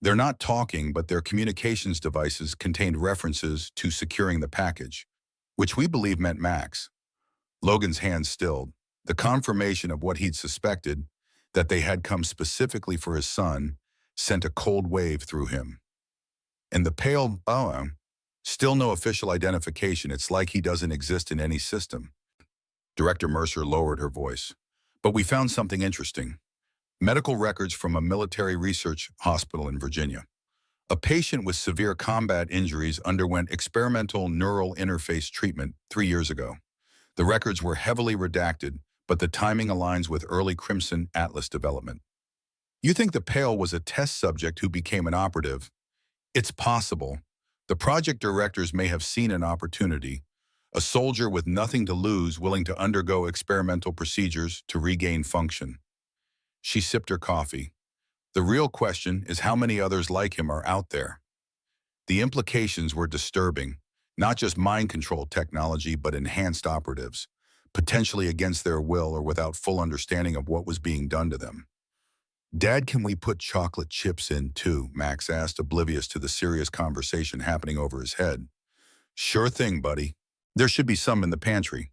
They're not talking, but their communications devices contained references to securing the package, which we believe meant Max. Logan's hands stilled, the confirmation of what he'd suspected, that they had come specifically for his son, sent a cold wave through him. And the pale, still no official identification. It's like he doesn't exist in any system. Director Mercer lowered her voice. But we found something interesting. Medical records from a military research hospital in Virginia. A patient with severe combat injuries underwent experimental neural interface treatment 3 years ago. The records were heavily redacted, but the timing aligns with early Crimson Atlas development. You think the Pale was a test subject who became an operative? It's possible. The project directors may have seen an opportunity, a soldier with nothing to lose willing to undergo experimental procedures to regain function. She sipped her coffee. The real question is how many others like him are out there. The implications were disturbing, not just mind control technology, but enhanced operatives, potentially against their will or without full understanding of what was being done to them. Dad, can we put chocolate chips in too? Max asked, oblivious to the serious conversation happening over his head. Sure thing, buddy. There should be some in the pantry.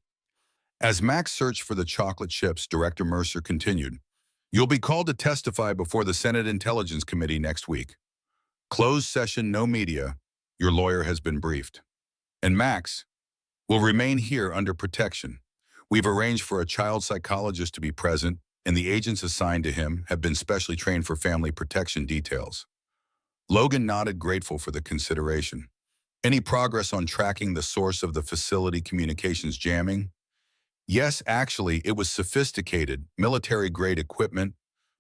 As Max searched for the chocolate chips, Director Mercer continued, You'll be called to testify before the Senate Intelligence Committee next week. Closed session, no media. Your lawyer has been briefed. And Max will remain here under protection. We've arranged for a child psychologist to be present, and the agents assigned to him have been specially trained for family protection details. Logan nodded, grateful for the consideration. Any progress on tracking the source of the facility communications jamming? Yes, actually, it was sophisticated, military-grade equipment,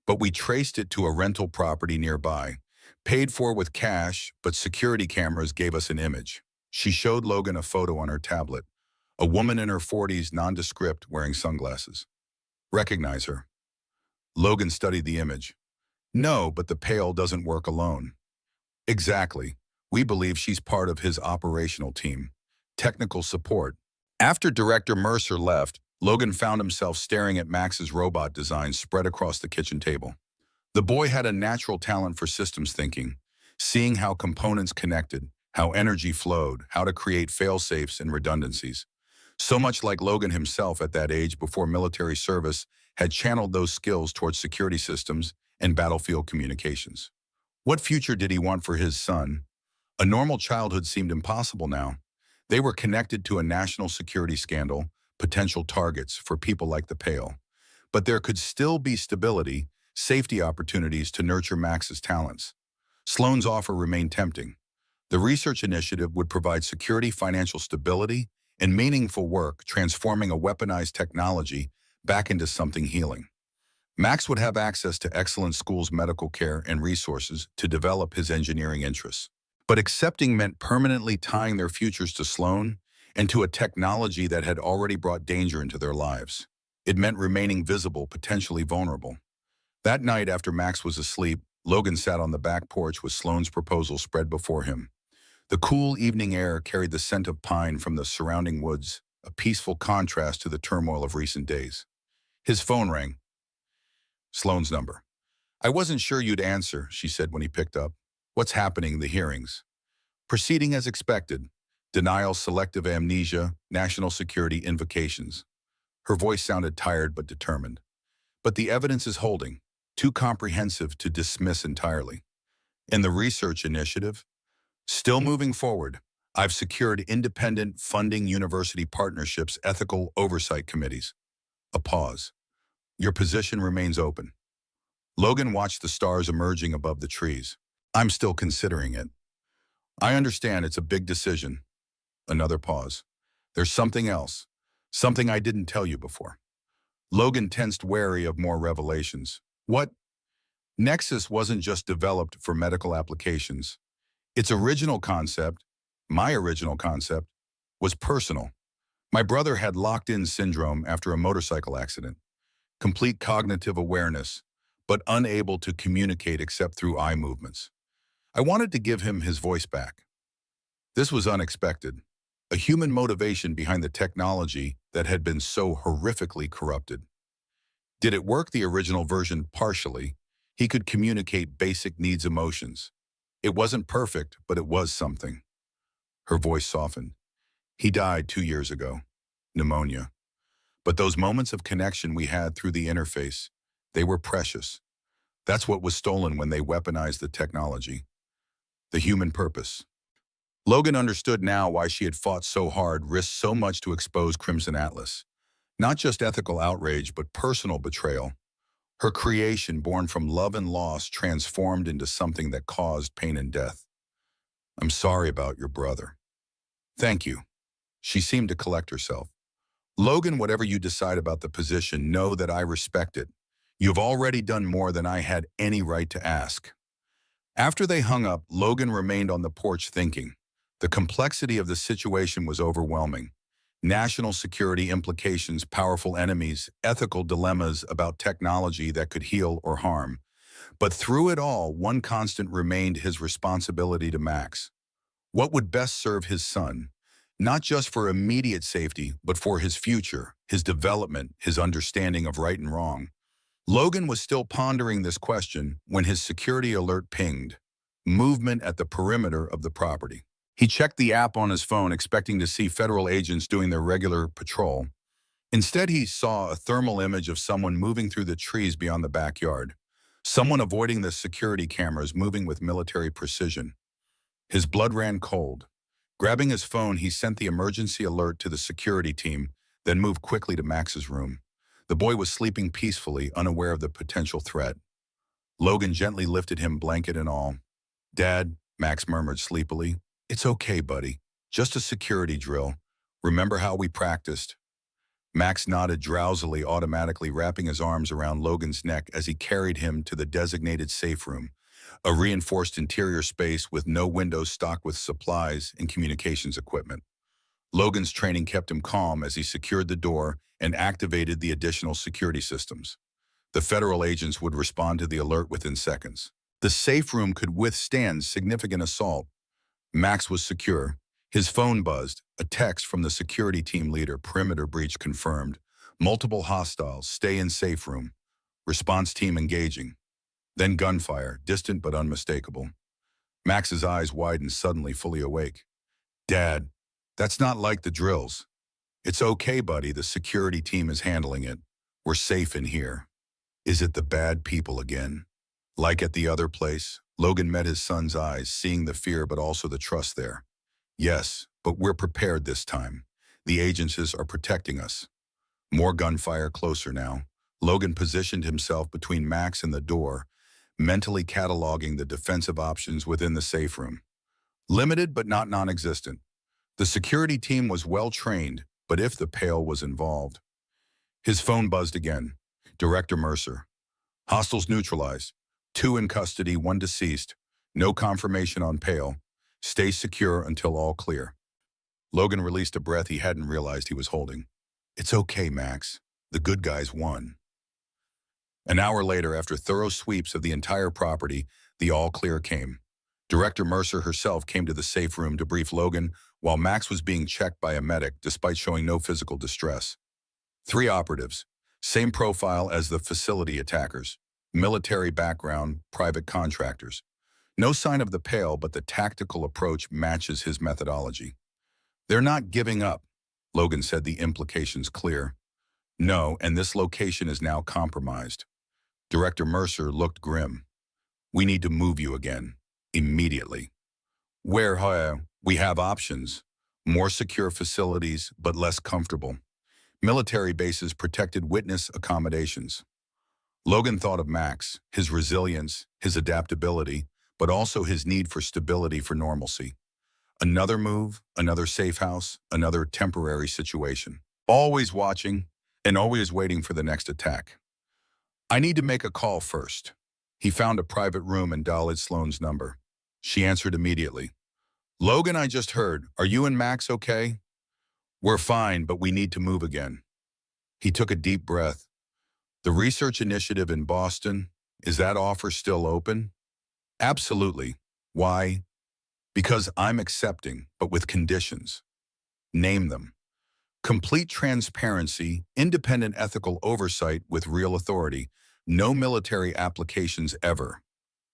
but we traced it to a rental property nearby. Paid for with cash, but security cameras gave us an image. She showed Logan a photo on her tablet. A woman in her 40s, nondescript, wearing sunglasses. Recognize her? Logan studied the image. No, but the Pale doesn't work alone. Exactly. We believe she's part of his operational team. Technical support. After Director Mercer left, Logan found himself staring at Max's robot designs spread across the kitchen table. The boy had a natural talent for systems thinking, seeing how components connected, how energy flowed, how to create fail-safes and redundancies. So much like Logan himself at that age before military service had channeled those skills towards security systems and battlefield communications. What future did he want for his son? A normal childhood seemed impossible now. They were connected to a national security scandal, potential targets for people like the Pale. But there could still be stability, safety opportunities to nurture Max's talents. Sloan's offer remained tempting. The research initiative would provide security, financial stability, and meaningful work, transforming a weaponized technology back into something healing. Max would have access to excellent schools, medical care, and resources to develop his engineering interests. But accepting meant permanently tying their futures to Sloan and to a technology that had already brought danger into their lives. It meant remaining visible, potentially vulnerable. That night, after Max was asleep, Logan sat on the back porch with Sloan's proposal spread before him. The cool evening air carried the scent of pine from the surrounding woods, a peaceful contrast to the turmoil of recent days. His phone rang. Sloan's number. I wasn't sure you'd answer, she said when he picked up. What's happening? The hearings. Proceeding as expected. Denial, selective amnesia, national security invocations. Her voice sounded tired but determined. But the evidence is holding, too comprehensive to dismiss entirely. And the research initiative? Still moving forward. I've secured independent funding, university partnerships, ethical oversight committees. A pause. Your position remains open. Logan watched the stars emerging above the trees. I'm still considering it. I understand it's a big decision. Another pause. There's something else. Something I didn't tell you before. Logan tensed, wary of more revelations. What? Nexus wasn't just developed for medical applications. Its original concept, my original concept, was personal. My brother had locked-in syndrome after a motorcycle accident. Complete cognitive awareness, but unable to communicate except through eye movements. I wanted to give him his voice back. This was unexpected. A human motivation behind the technology that had been so horrifically corrupted. Did it work the original version partially? He could communicate basic needs emotions. It wasn't perfect, but it was something. Her voice softened. He died 2 years ago. Pneumonia. But those moments of connection we had through the interface, they were precious. That's what was stolen when they weaponized the technology. The human purpose. Logan understood now why she had fought so hard, risked so much to expose Crimson Atlas. Not just ethical outrage, but personal betrayal. Her creation, born from love and loss, transformed into something that caused pain and death. I'm sorry about your brother. Thank you. She seemed to collect herself. Logan, whatever you decide about the position, know that I respect it. You've already done more than I had any right to ask. After they hung up, Logan remained on the porch thinking. The complexity of the situation was overwhelming. National security implications, powerful enemies, ethical dilemmas about technology that could heal or harm. But through it all, one constant remained: his responsibility to Max. What would best serve his son? Not just for immediate safety, but for his future, his development, his understanding of right and wrong. Logan was still pondering this question when his security alert pinged. Movement at the perimeter of the property. He checked the app on his phone, expecting to see federal agents doing their regular patrol. Instead, he saw a thermal image of someone moving through the trees beyond the backyard. Someone avoiding the security cameras, moving with military precision. His blood ran cold. Grabbing his phone, he sent the emergency alert to the security team, then moved quickly to Max's room. The boy was sleeping peacefully, unaware of the potential threat. Logan gently lifted him, blanket and all. "Dad," Max murmured sleepily. "It's okay, buddy. Just a security drill. Remember how we practiced?" Max nodded drowsily, automatically wrapping his arms around Logan's neck as he carried him to the designated safe room, a reinforced interior space with no windows, stocked with supplies and communications equipment. Logan's training kept him calm as he secured the door and activated the additional security systems. The federal agents would respond to the alert within seconds. The safe room could withstand significant assault. Max was secure. His phone buzzed. A text from the security team leader: "Perimeter breach confirmed. Multiple hostiles. Stay in safe room. Response team engaging." Then gunfire, distant but unmistakable. Max's eyes widened, suddenly fully awake. "Dad, that's not like the drills." "It's okay, buddy. The security team is handling it. We're safe in here." Is it the bad people again? Like at the other place? Logan met his son's eyes, seeing the fear but also the trust there. "Yes, but we're prepared this time. The agencies are protecting us." More gunfire, closer now. Logan positioned himself between Max and the door, mentally cataloging the defensive options within the safe room. Limited but not non-existent. The security team was well trained, but if the Pale was involved. His phone buzzed again. Director Mercer. "Hostiles neutralized. 2 in custody, 1 deceased. No confirmation on Pale. Stay secure until all clear." Logan released a breath he hadn't realized he was holding. "It's okay, Max. The good guys won." An hour later, after thorough sweeps of the entire property, the all clear came. Director Mercer herself came to the safe room to brief Logan while Max was being checked by a medic despite showing no physical distress. 3 operatives, same profile as the facility attackers. Military background, private contractors. No sign of the Pale, but the tactical approach matches his methodology. "They're not giving up," Logan said, the implications clear. "No, and this location is now compromised." Director Mercer looked grim. "We need to move you again. Immediately." "Where, we have options. More secure facilities, but less comfortable. Military bases, protected witness accommodations." Logan thought of Max, his resilience, his adaptability, but also his need for stability, for normalcy. Another move, another safe house, another temporary situation. Always watching, and always waiting for the next attack. "I need to make a call first." He found a private room and dialed Sloane's number. She answered immediately. "Logan, I just heard. Are you and Max okay?" "We're fine, but we need to move again." He took a deep breath. "The research initiative in Boston, Is that offer still open? Absolutely. Why? Because I'm accepting, but with conditions. Name them. Complete transparency, independent ethical oversight with real authority, no military applications ever.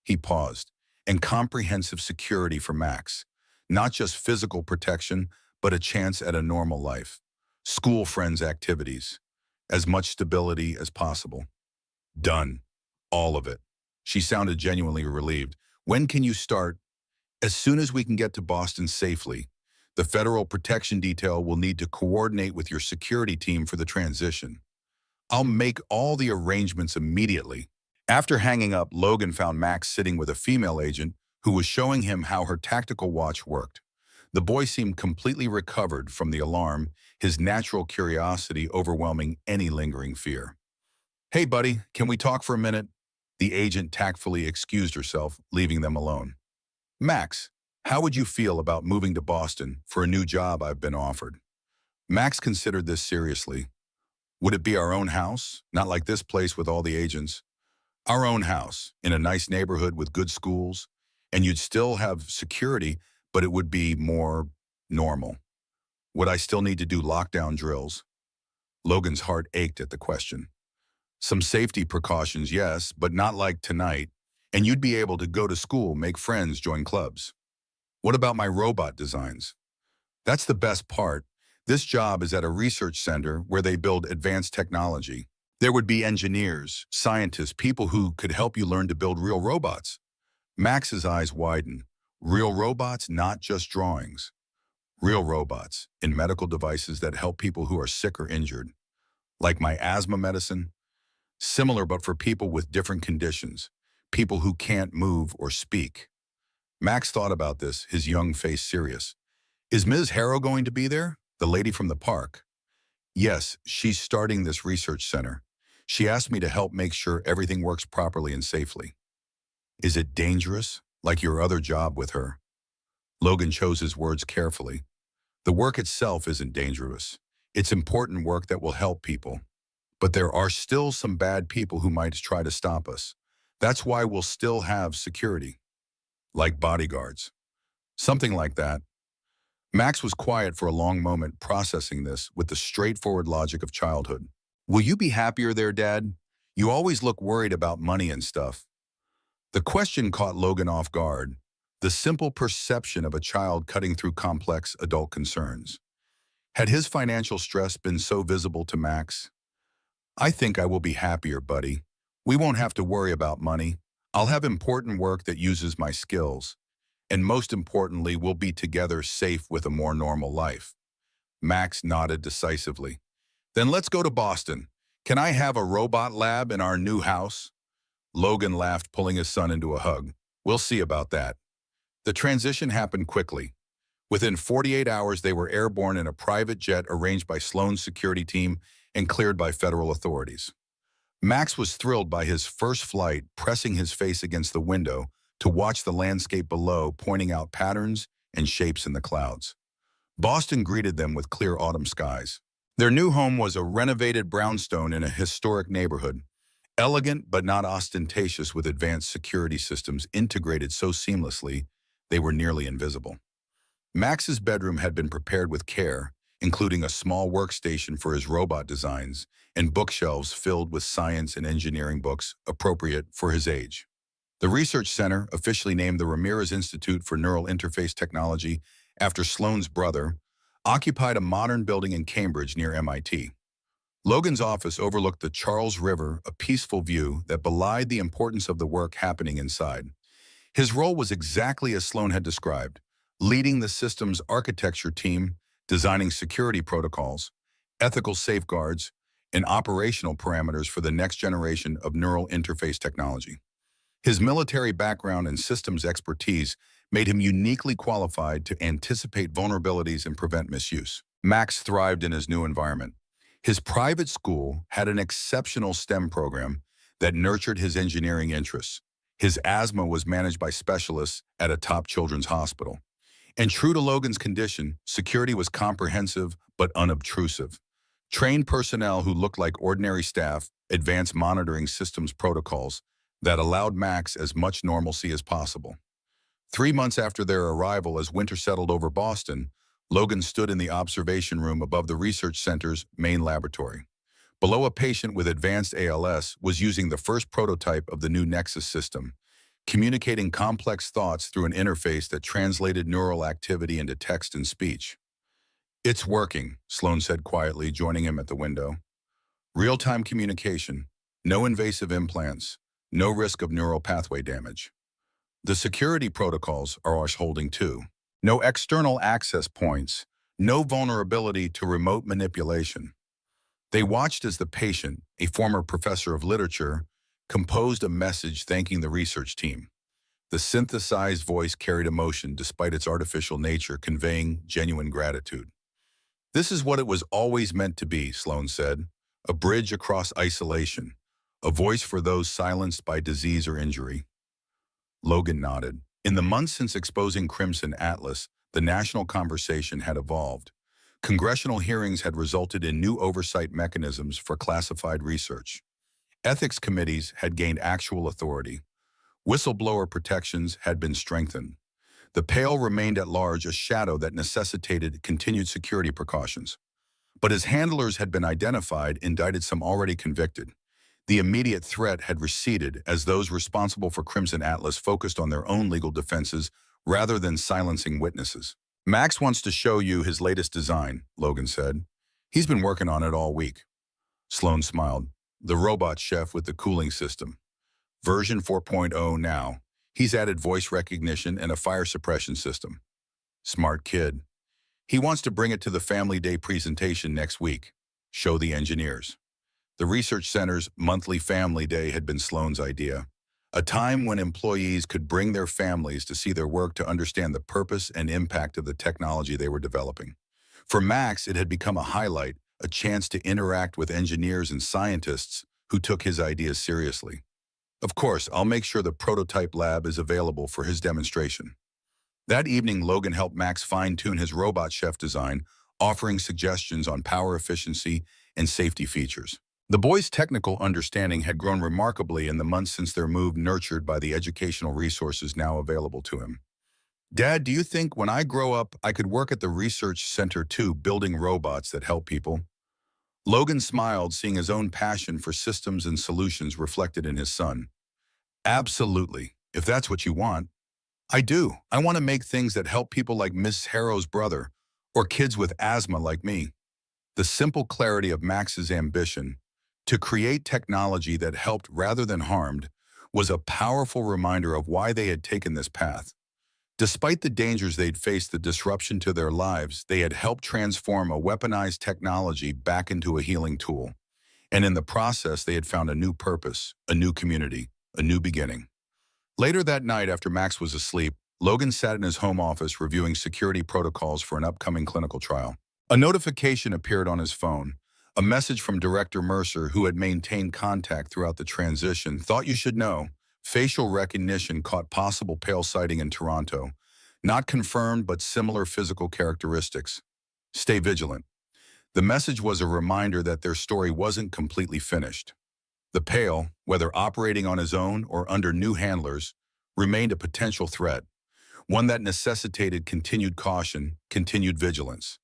He paused. And comprehensive security for Max. Not just physical protection, but a chance at a normal life. School friends activities. As much stability as possible. Done. All of it. She sounded genuinely relieved. When can you start? As soon as we can get to Boston safely. The Federal Protection Detail will need to coordinate with your security team for the transition. I'll make all the arrangements immediately. After hanging up, Logan found Max sitting with a female agent who was showing him how her tactical watch worked. The boy seemed completely recovered from the alarm, his natural curiosity overwhelming any lingering fear. Hey, buddy, can we talk for a minute? The agent tactfully excused herself, leaving them alone. Max, how would you feel about moving to Boston for a new job I've been offered? Max considered this seriously. Would it be our own house? Not like this place with all the agents. Our own house, in a nice neighborhood with good schools, and you'd still have security, but it would be more normal. Would I still need to do lockdown drills? Logan's heart ached at the question. Some safety precautions, yes, but not like tonight, and you'd be able to go to school, make friends, join clubs. What about my robot designs? That's the best part. This job is at a research center where they build advanced technology. There would be engineers, scientists, people who could help you learn to build real robots. Max's eyes widened. Real robots, not just drawings. Real robots in medical devices that help people who are sick or injured. Like my asthma medicine. Similar but for people with different conditions. People who can't move or speak. Max thought about this, his young face serious. Is Ms. Harrow going to be there? The lady from the park. Yes, she's starting this research center. She asked me to help make sure everything works properly and safely. Is it dangerous, like your other job with her? Logan chose his words carefully. The work itself isn't dangerous. It's important work that will help people. But there are still some bad people who might try to stop us. That's why we'll still have security. Like bodyguards. Something like that. Max was quiet for a long moment, processing this with the straightforward logic of childhood. Will you be happier there, Dad? You always look worried about money and stuff. The question caught Logan off guard, the simple perception of a child cutting through complex adult concerns. Had his financial stress been so visible to Max? I think I will be happier, buddy. We won't have to worry about money. I'll have important work that uses my skills. And most importantly, we'll be together safe with a more normal life. Max nodded decisively. Then let's go to Boston. Can I have a robot lab in our new house? Logan laughed, pulling his son into a hug. We'll see about that. The transition happened quickly. Within 48 hours, they were airborne in a private jet arranged by Sloan's security team and cleared by federal authorities. Max was thrilled by his first flight, pressing his face against the window to watch the landscape below, pointing out patterns and shapes in the clouds. Boston greeted them with clear autumn skies. Their new home was a renovated brownstone in a historic neighborhood, elegant but not ostentatious, with advanced security systems integrated so seamlessly they were nearly invisible. Max's bedroom had been prepared with care, including a small workstation for his robot designs and bookshelves filled with science and engineering books appropriate for his age. The research center, officially named the Ramirez Institute for Neural Interface Technology after Sloan's brother, occupied a modern building in Cambridge near MIT. Logan's office overlooked the Charles River, a peaceful view that belied the importance of the work happening inside. His role was exactly as Sloan had described, leading the system's architecture team, designing security protocols, ethical safeguards, and operational parameters for the next generation of neural interface technology. His military background and systems expertise made him uniquely qualified to anticipate vulnerabilities and prevent misuse. Max thrived in his new environment. His private school had an exceptional STEM program that nurtured his engineering interests. His asthma was managed by specialists at a top children's hospital. And true to Logan's condition, security was comprehensive but unobtrusive. Trained personnel who looked like ordinary staff, advanced monitoring systems protocols, that allowed Max as much normalcy as possible. 3 months after their arrival, as winter settled over Boston, Logan stood in the observation room above the research center's main laboratory. Below, a patient with advanced ALS was using the first prototype of the new Nexus system, communicating complex thoughts through an interface that translated neural activity into text and speech. "It's working," Sloan said quietly, joining him at the window. "Real-time communication, no invasive implants, no risk of neural pathway damage. The security protocols are ours holding too. No external access points, no vulnerability to remote manipulation." They watched as the patient, a former professor of literature, composed a message thanking the research team. The synthesized voice carried emotion despite its artificial nature, conveying genuine gratitude. "This is what it was always meant to be," Sloan said. "A bridge across isolation, a voice for those silenced by disease or injury." Logan nodded. In the months since exposing Crimson Atlas, the national conversation had evolved. Congressional hearings had resulted in new oversight mechanisms for classified research. Ethics committees had gained actual authority. Whistleblower protections had been strengthened. The Pale remained at large, a shadow that necessitated continued security precautions. But as handlers had been identified, indicted, some already convicted. The immediate threat had receded as those responsible for Crimson Atlas focused on their own legal defenses rather than silencing witnesses. "Max wants to show you his latest design," Logan said. "He's been working on it all week." Sloan smiled. "The robot chef with the cooling system. Version 4.0 now. He's added voice recognition and a fire suppression system. Smart kid. He wants to bring it to the Family Day presentation next week. Show the engineers." The research center's monthly Family Day had been Sloan's idea, a time when employees could bring their families to see their work, to understand the purpose and impact of the technology they were developing. For Max, it had become a highlight, a chance to interact with engineers and scientists who took his ideas seriously. "Of course, I'll make sure the prototype lab is available for his demonstration." That evening, Logan helped Max fine-tune his robot chef design, offering suggestions on power efficiency and safety features. The boy's technical understanding had grown remarkably in the months since their move, nurtured by the educational resources now available to him. "Dad, do you think when I grow up I could work at the research center too, building robots that help people?" Logan smiled, seeing his own passion for systems and solutions reflected in his son. "Absolutely, if that's what you want." "I do. I want to make things that help people like Miss Harrow's brother, or kids with asthma like me." The simple clarity of Max's ambition to create technology that helped rather than harmed was a powerful reminder of why they had taken this path. Despite the dangers they'd faced, the disruption to their lives, they had helped transform a weaponized technology back into a healing tool. And in the process, they had found a new purpose, a new community, a new beginning. Later that night, after Max was asleep, Logan sat in his home office reviewing security protocols for an upcoming clinical trial. A notification appeared on his phone. A message from Director Mercer, who had maintained contact throughout the transition. "Thought you should know. Facial recognition caught possible Pale sighting in Toronto. Not confirmed, but similar physical characteristics. Stay vigilant." The message was a reminder that their story wasn't completely finished. The Pale, whether operating on his own or under new handlers, remained a potential threat, one that necessitated continued caution, continued vigilance.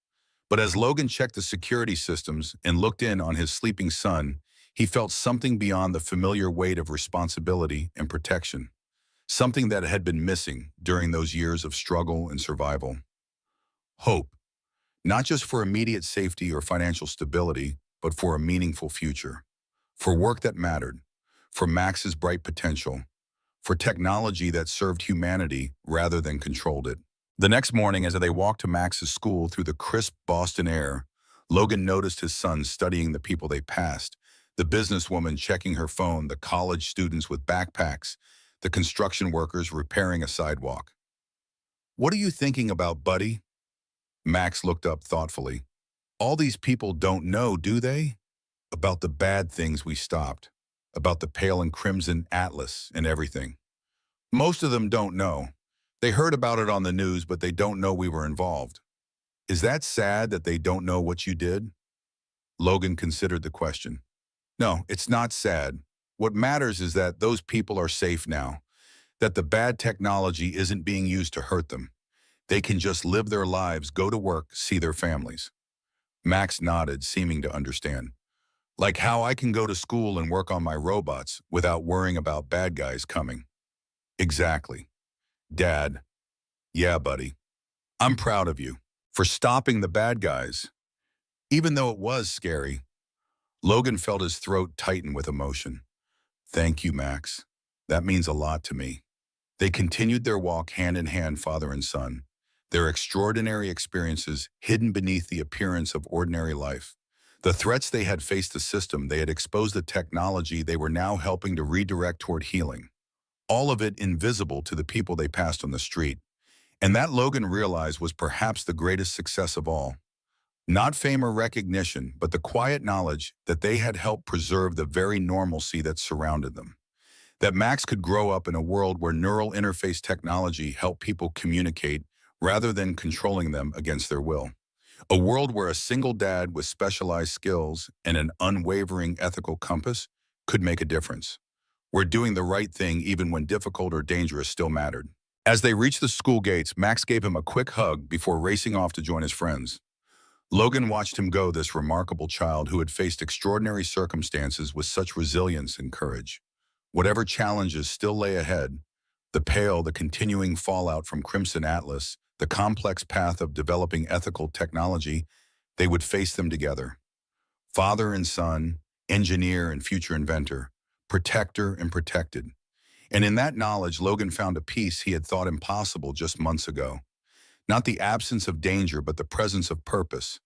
But as Logan checked the security systems and looked in on his sleeping son, he felt something beyond the familiar weight of responsibility and protection, something that had been missing during those years of struggle and survival. Hope, not just for immediate safety or financial stability, but for a meaningful future, for work that mattered, for Max's bright potential, for technology that served humanity rather than controlled it. The next morning, as they walked to Max's school through the crisp Boston air, Logan noticed his son studying the people they passed, the businesswoman checking her phone, the college students with backpacks, the construction workers repairing a sidewalk. "What are you thinking about, buddy?" Max looked up thoughtfully. "All these people don't know, do they? About the bad things we stopped, about the Pale and Crimson Atlas and everything. Most of them don't know. They heard about it on the news, but they don't know we were involved. Is that sad that they don't know what you did?" Logan considered the question. "No, it's not sad. What matters is that those people are safe now, that the bad technology isn't being used to hurt them. They can just live their lives, go to work, see their families. Max nodded, seeming to understand. Like how I can go to school and work on my robots without worrying about bad guys coming. Exactly. Dad, yeah, buddy. I'm proud of you for stopping the bad guys. Even though it was scary, Logan felt his throat tighten with emotion. Thank you, Max. That means a lot to me. They continued their walk hand in hand, father and son, their extraordinary experiences hidden beneath the appearance of ordinary life. The threats they had faced the system, they had exposed the technology they were now helping to redirect toward healing. All of it invisible to the people they passed on the street. And that, Logan realized, was perhaps the greatest success of all. Not fame or recognition, but the quiet knowledge that they had helped preserve the very normalcy that surrounded them. That Max could grow up in a world where neural interface technology helped people communicate rather than controlling them against their will. A world where a single dad with specialized skills and an unwavering ethical compass could make a difference. Where doing the right thing even when difficult or dangerous still mattered. As they reached the school gates, Max gave him a quick hug before racing off to join his friends. Logan watched him go, this remarkable child who had faced extraordinary circumstances with such resilience and courage. Whatever challenges still lay ahead, the continuing fallout from Crimson Atlas, the complex path of developing ethical technology, they would face them together. Father and son, engineer and future inventor, protector and protected. And in that knowledge, Logan found a peace he had thought impossible just months ago. Not the absence of danger, but the presence of purpose.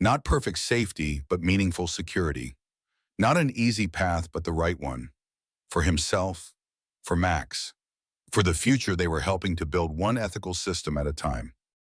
Not perfect safety, but meaningful security. Not an easy path, but the right one. For himself, for Max. For the future they were helping to build, one ethical system at a time.